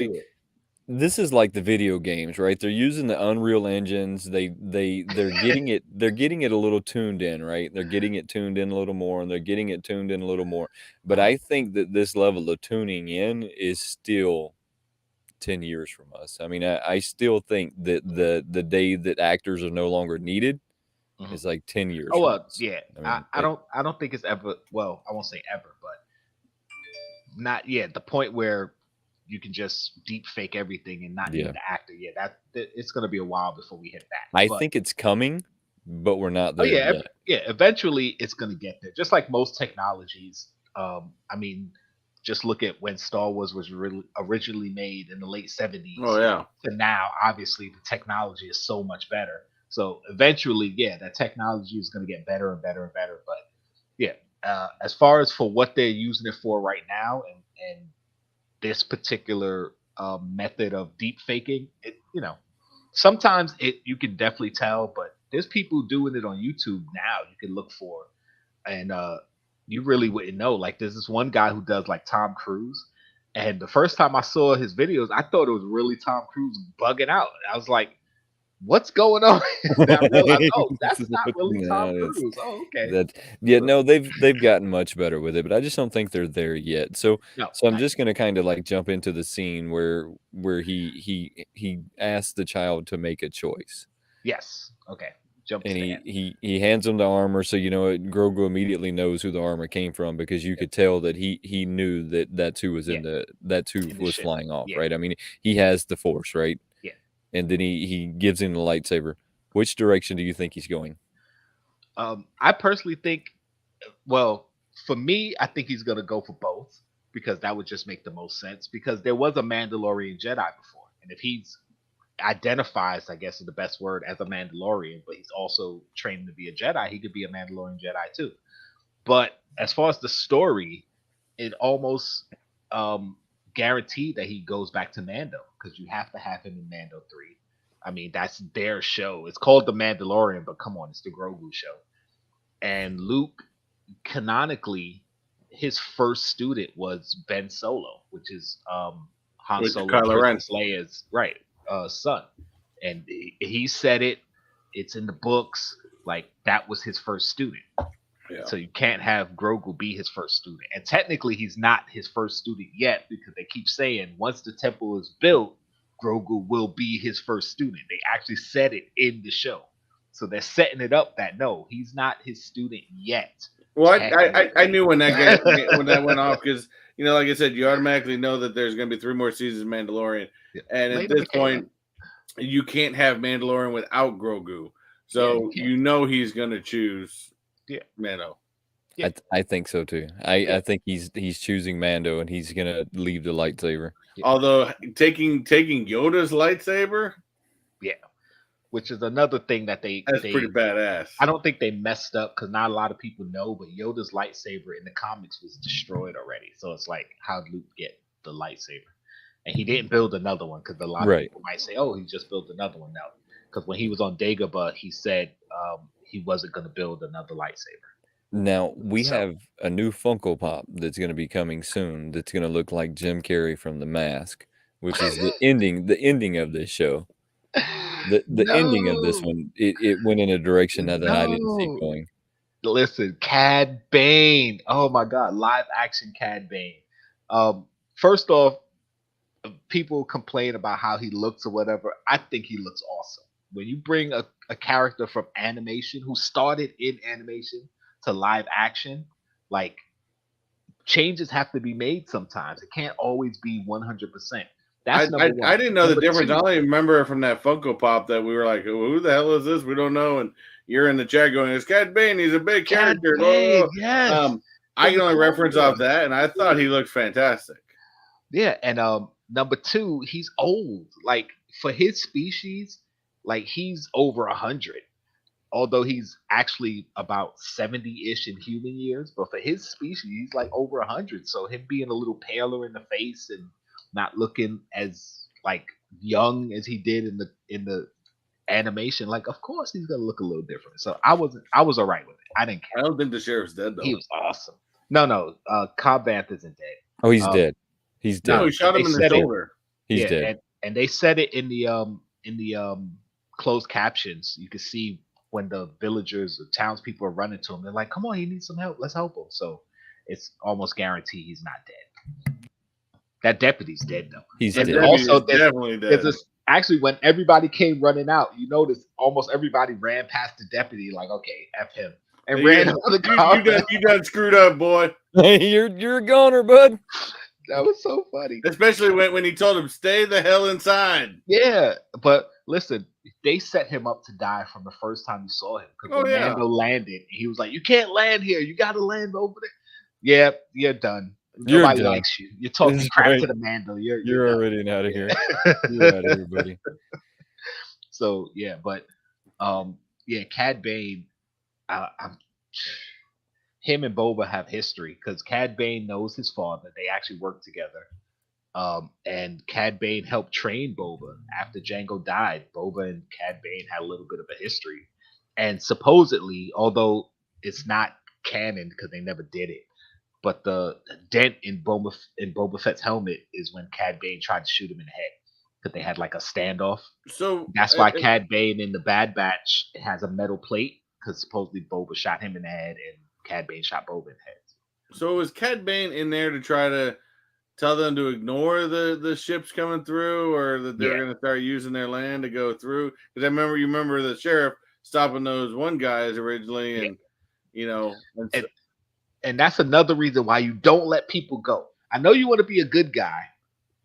this is like the video games, right? They're using the Unreal engines. They're getting it. They're getting it a little tuned in, right? They're getting it tuned in a little more, and they're getting it tuned in a little more. But I think that this level of tuning in is still 10 years from us. I mean, I still think that the day that actors are no longer needed is like 10 years. Oh, well, yeah. I don't think it's ever. Well, I won't say ever, but not yet. The point where you can just deep fake everything and not need the actor. Yeah, that it's gonna be a while before we hit that. I think it's coming, but we're not there yet. Eventually it's gonna get there. Just like most technologies. I mean, just look at when Star Wars was originally made in the late 70s. Oh yeah. To now, obviously the technology is so much better. So eventually, that technology is going to get better and better and better. But as far as for what they're using it for right now, and this particular method of deep faking, sometimes you can definitely tell. But there's people doing it on YouTube now. You can look for, and you really wouldn't know. Like there's this one guy who does like Tom Cruise, and the first time I saw his videos, I thought it was really Tom Cruise bugging out. I was like, what's going on? I realized, that's not really Tom Cruise. Oh, okay. No, they've gotten much better with it, but I just don't think they're there yet. So I'm just gonna kind of like jump into the scene where he asks the child to make a choice. Yes. Okay. And he hands him the armor, so Grogu immediately knows who the armor came from because you could tell that he knew that's who was that's who was flying off, right? I mean, he has the Force, right? And then he gives him the lightsaber. Which direction do you think he's going? I personally think, well, for me, I think he's going to go for both because that would just make the most sense. Because there was a Mandalorian Jedi before, and if he's identifies, I guess is the best word, as a Mandalorian, but he's also trained to be a Jedi, he could be a Mandalorian Jedi too. But as far as the story, it almost guaranteed that he goes back to Mando because you have to have him in Mando 3. I mean, that's their show. It's called The Mandalorian, but come on, it's the Grogu show. And Luke, canonically, his first student was Ben Solo, which is Han Solo, Leia's son. And he said it. It's in the books. Like that was his first student. Yeah. So you can't have Grogu be his first student. And technically he's not his first student yet because they keep saying once the temple is built, Grogu will be his first student. They actually said it in the show. So they're setting it up that no, he's not his student yet. Well, I knew when that went off because, like I said, you automatically know that there's going to be 3 more seasons of Mandalorian. Yeah. And at this point, you can't have Mandalorian without Grogu. So he's going to choose Mando. Yeah. I think so too. I think he's choosing Mando, and he's gonna leave the lightsaber. Although taking Yoda's lightsaber, which is another thing that that's pretty badass. I don't think they messed up because not a lot of people know, but Yoda's lightsaber in the comics was destroyed already. So it's like, how did Luke get the lightsaber? And he didn't build another one because a lot of people might say, "Oh, he just built another one." No, because when he was on Dagobah, he said he wasn't going to build another lightsaber. Now we have a new Funko Pop that's going to be coming soon. That's going to look like Jim Carrey from The Mask, which is the ending of this show. The ending of this one, it went in a direction that I didn't see going. Listen, Cad Bane. Oh my God, live action Cad Bane. First off, people complain about how he looks or whatever. I think he looks awesome. When you bring a character from animation who started in animation to live action, like, changes have to be made sometimes. It can't always be 100%. That's number one. I didn't know the difference. Two, I only remember from that Funko Pop that we were like, who the hell is this? We don't know. And you're in the chat going, it's Cad Bane. He's a big character. Bane, yes. I can only reference off that, and I thought he looked fantastic. Yeah, and number two, he's old. Like, for his species, like, he's over 100. Although he's actually about 70-ish in human years, but for his species, he's like over 100. So him being a little paler in the face and not looking as like young as he did in the animation, like, of course he's gonna look a little different. So I was all right with it. I didn't care. I don't think the sheriff's dead though. He was awesome. No, Cobb Vanth isn't dead. Oh, he's dead. He's dead. No, he shot him in the shoulder. He's dead. And they said it in the closed captions. You could see when the villagers or townspeople are running to him, they're like, "Come on, he needs some help. Let's help him." So it's almost guaranteed he's not dead. That deputy's dead though. He's and dead. Also, definitely dead. Actually, when everybody came running out, you notice almost everybody ran past the deputy, like, "Okay, F him," and ran out the car. You done screwed up, boy. You're a goner, bud. That was so funny. Especially when he told him, stay the hell inside. Yeah, but listen, they set him up to die from the first time you saw him. Because when Mando landed, he was like, "You can't land here. You got to land over there." Yeah, you're done. Nobody likes you. You're talking crap to the Mando. You're already out of here. You're out of here, buddy. So, yeah, but, Cad Bane, him and Boba have history because Cad Bane knows his father. They actually work together. And Cad Bane helped train Boba after Jango died. Boba and Cad Bane had a little bit of a history. And supposedly, although it's not canon because they never did it, but the dent in Boba Fett's helmet is when Cad Bane tried to shoot him in the head because they had like a standoff. So that's why Cad Bane in the Bad Batch has a metal plate because supposedly Boba shot him in the head and Cad Bane shot Boba in the head. So was Cad Bane in there to try to tell them to ignore the ships coming through, or that they're going to start using their land to go through? Because you remember the sheriff stopping those one guys originally, and and that's another reason why you don't let people go. I know you want to be a good guy,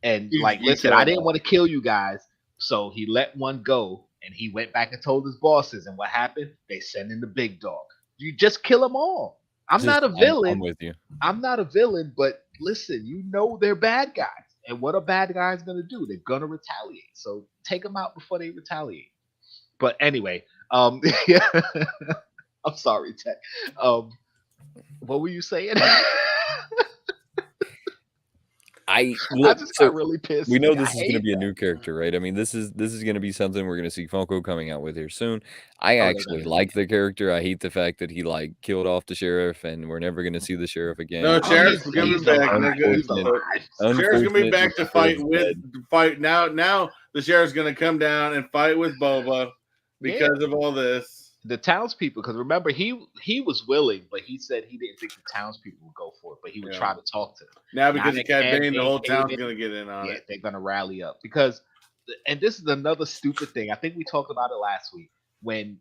and listen, I didn't want to kill you guys, so he let one go, and he went back and told his bosses, and what happened? They sent in the big dog. You just kill them all. I'm not a villain. I'm with you. I'm not a villain, but listen, you know they're bad guys. And what a bad guy is going to do? They're going to retaliate. So take them out before they retaliate. But anyway, I'm sorry, Tech. What were you saying? I just got really pissed. We know this is going to be a new character, right? I mean, this is going to be something we're going to see Funko coming out with here soon. I actually like the character. I hate the fact that he killed off the sheriff, and we're never going to see the sheriff again. No, sheriff's coming back. Sheriff's going to be back to fight now. Now the sheriff's going to come down and fight with Boba because of all this. The townspeople, because remember, he was willing, but he said he didn't think the townspeople would go for it, but he would try to talk to them. Now because of Cad Bane, the whole town's going to get in on it. They're going to rally up. And this is another stupid thing. I think we talked about it last week. When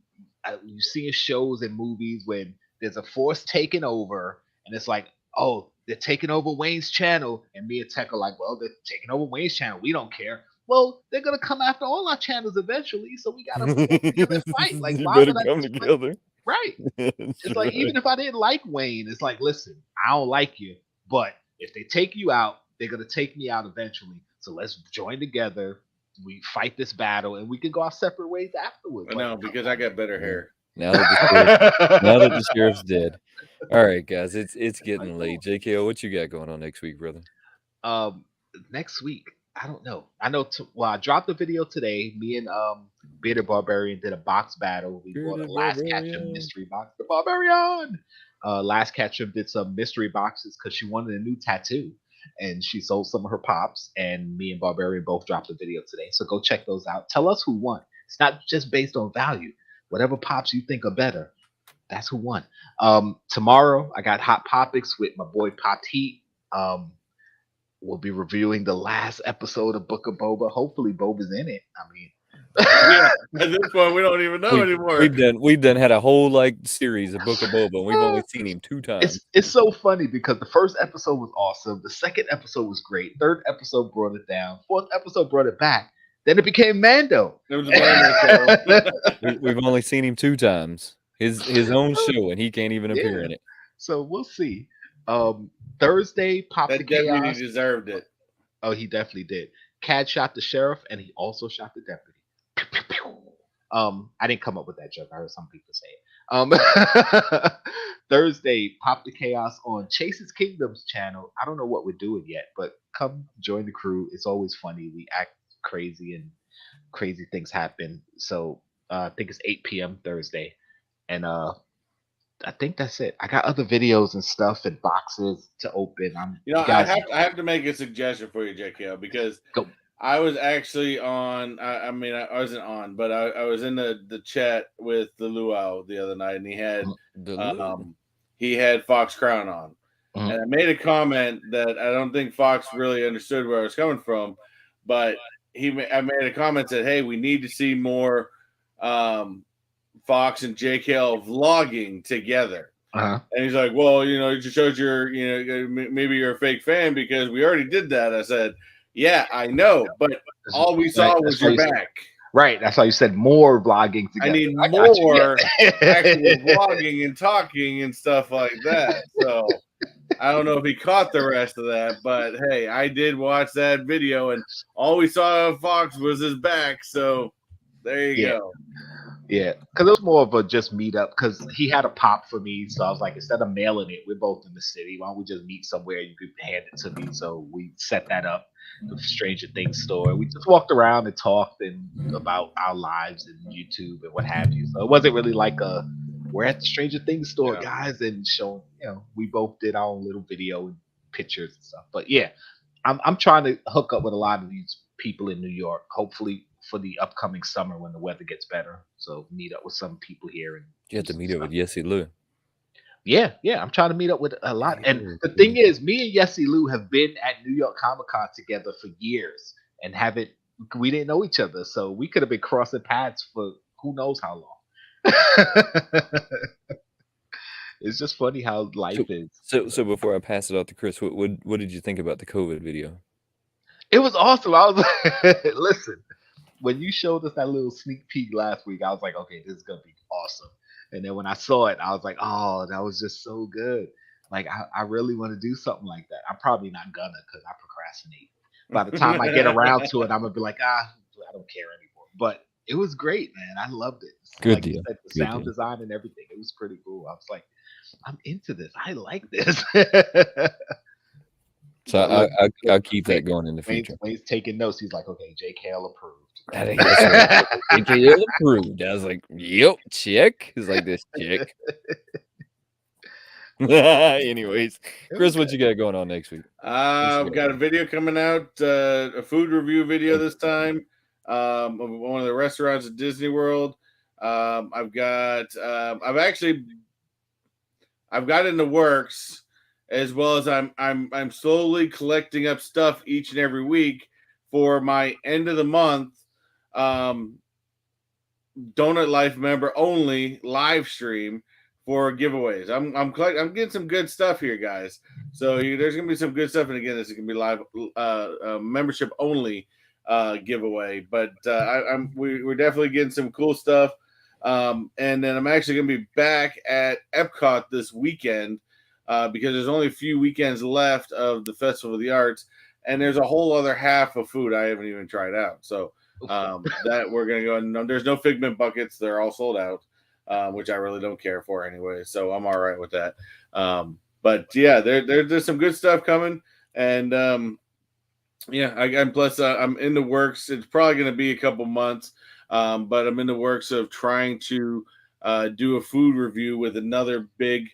you see in shows and movies when there's a force taking over, and it's like, oh, they're taking over Wayne's channel, and me and Tech are like, well, they're taking over Wayne's channel. We don't care. Well, they're gonna come after all our channels eventually, so we gotta fight. Like, you better come together, Right. It's like, even if I didn't like Wayne, it's like, listen, I don't like you, but if they take you out, they're gonna take me out eventually. So let's join together. We fight this battle, and we can go our separate ways afterwards. I know, because I got better hair. Now that the sheriff's dead. All right, guys, it's getting late. JKO, what you got going on next week, brother? Next week, I don't know. I know. I dropped the video today. Me and Bearded Barbarian did a box battle. We bought a Last Ketchum mystery box. The Barbarian. Last Ketchum did some mystery boxes because she wanted a new tattoo, and she sold some of her pops. And me and Barbarian both dropped a video today. So go check those out. Tell us who won. It's not just based on value. Whatever pops you think are better, that's who won. Tomorrow I got Hot Topics with my boy Popped Heat. We'll be reviewing the last episode of Book of Boba. Hopefully Boba's in it. I mean, yeah, at this point we don't even know anymore. We've done had a whole series of Book of Boba, and we've only seen him 2 times. It's so funny because the first episode was awesome. The second episode was great. Third episode brought it down. Fourth episode brought it back. Then it became Mando. It was a Mando show. We've only seen him 2 times. His own show, and he can't even appear in it. So we'll see. Thursday, Pop the Chaos. He deserved it. Oh, he definitely did. Cad shot the sheriff, and he also shot the deputy. Pew, pew, pew. I didn't come up with that joke. I heard some people say it. Thursday, Pop the Chaos on Chase's Kingdoms channel. I don't know what we're doing yet, but come join the crew. It's always funny. We act crazy, and crazy things happen. So I think it's 8 p.m. Thursday, and I think that's it. I got other videos and stuff and boxes to open. I have to make a suggestion for you, JKL, because I was actually on. I wasn't on, but I was in the chat with the Luau the other night, and he had Fox Crown on, and I made a comment that I don't think Fox really understood where I was coming from, but I made a comment that, hey, we need to see more Fox and JKL vlogging together. And he's like, well, it just shows maybe you're a fake fan because we already did that. I said, yeah, I know, but all we saw was your back. Right. That's why you said more vlogging together. I need more actual vlogging and talking and stuff like that. So I don't know if he caught the rest of that, but hey, I did watch that video, and all we saw of Fox was his back. So there you go. Yeah, because it was more of a just meet up because he had a pop for me. So I was like, instead of mailing it, we're both in the city. Why don't we just meet somewhere? You could hand it to me. So we set that up, the Stranger Things store. We just walked around and talked about our lives and YouTube and what have you. So it wasn't really like we're at the Stranger Things store, guys, and showing, we both did our own little video and pictures and stuff. But yeah, I'm trying to hook up with a lot of these people in New York, hopefully for the upcoming summer when the weather gets better. So meet up with some people here. And you have to meet up with Yessie Lou. Yeah, I'm trying to meet up with a lot. And the thing is, me and Yessie Lou have been at New York Comic Con together for years and we didn't know each other. So we could have been crossing paths for who knows how long. It's just funny how life is. So before I pass it out to Chris, what did you think about the COVID video? It was awesome. I was like, listen, when you showed us that little sneak peek last week, I was like, okay, this is going to be awesome. And then when I saw it, I was like, oh, that was just so good. Like, I really want to do something like that. I'm probably not gonna because I procrastinate. By the time I get around to it, I'm going to be like, I don't care anymore. But it was great, man. I loved it. Good deal. The sound design and everything. It was pretty cool. I was like, I'm into this. I like this. So I'll keep that going in the future. Wayne's taking notes. He's like, okay, JKL approved. JKL approved. I was like, yep, check. He's like, this check. Anyways, Chris, what you got going on next week? I've got a video coming out, a food review video this time, of one of the restaurants at Disney World. I've got in the works, as well as I'm slowly collecting up stuff each and every week for my end of the month Donut Life member only live stream for giveaways. I'm getting some good stuff here, guys. So there's gonna be some good stuff, and again, this is gonna be live membership only giveaway. But we're definitely getting some cool stuff. And then I'm actually going to be back at Epcot this weekend because there's only a few weekends left of the Festival of the Arts, and there's a whole other half of food I haven't even tried out. So that we're going to go, and there's no Figment buckets. They're all sold out, which I really don't care for anyway. So I'm all right with that. But yeah, there's some good stuff coming. And plus I'm in the works. It's probably going to be a couple months, but I'm in the works of trying to do a food review with another big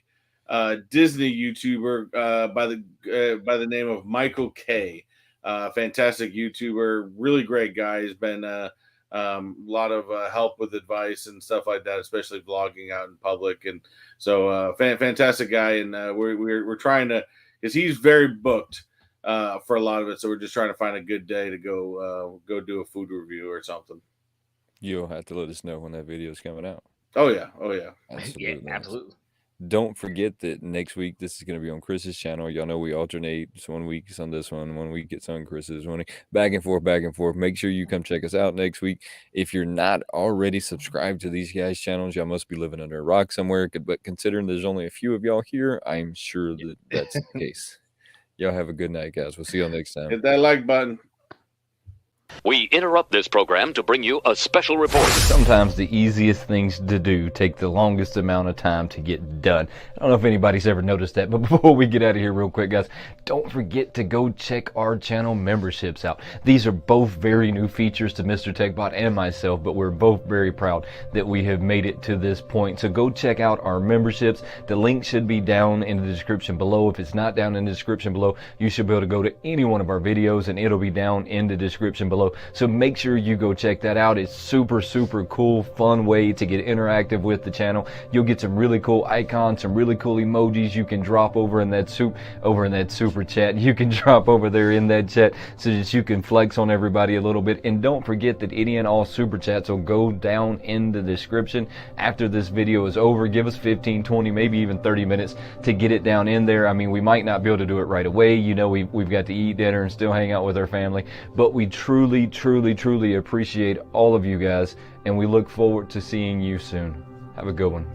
Disney YouTuber by the name of Michael K. Fantastic YouTuber, really great guy. He's been a lot of help with advice and stuff like that, especially vlogging out in public. And so fantastic guy. And we're trying to, because he's very booked for a lot of it. So we're just trying to find a good day to go do a food review or something. You'll have to let us know when that video is coming out. Oh yeah. Absolutely. Yeah, absolutely. Don't forget that next week this is going to be on Chris's channel. Y'all know we alternate. So 1 week it's on this one week it's on Chris's, 1 week back and forth. Make sure you come check us out next week. If you're not already subscribed to these guys' channels, y'all must be living under a rock somewhere. But considering there's only a few of y'all here, I'm sure that that's the case. Y'all have a good night, guys. We'll see y'all next time. Hit that like button. We interrupt this program to bring you a special report. Sometimes the easiest things to do take the longest amount of time to get done. I don't know if anybody's ever noticed that, but before we get out of here real quick, guys, don't forget to go check our channel memberships out. These are both very new features to Mr. Techbot and myself, but we're both very proud that we have made it to this point. So go check out our memberships. The link should be down in the description below. If it's not down in the description below, you should be able to go to any one of our videos and it'll be down in the description below. So make sure you go check that out. It's super cool, fun way to get interactive with the channel. You'll get some really cool icons, some really cool emojis you can drop over in that super chat. You can drop over there in that chat so that you can flex on everybody a little bit. And don't forget that any and all super chats will go down in the description after this video is over. Give us 15, 20, maybe even 30 minutes to get it down in there. I mean, we might not be able to do it right away. You know, we've got to eat dinner and still hang out with our family, but we truly appreciate all of you guys, and we look forward to seeing you soon. Have a good one.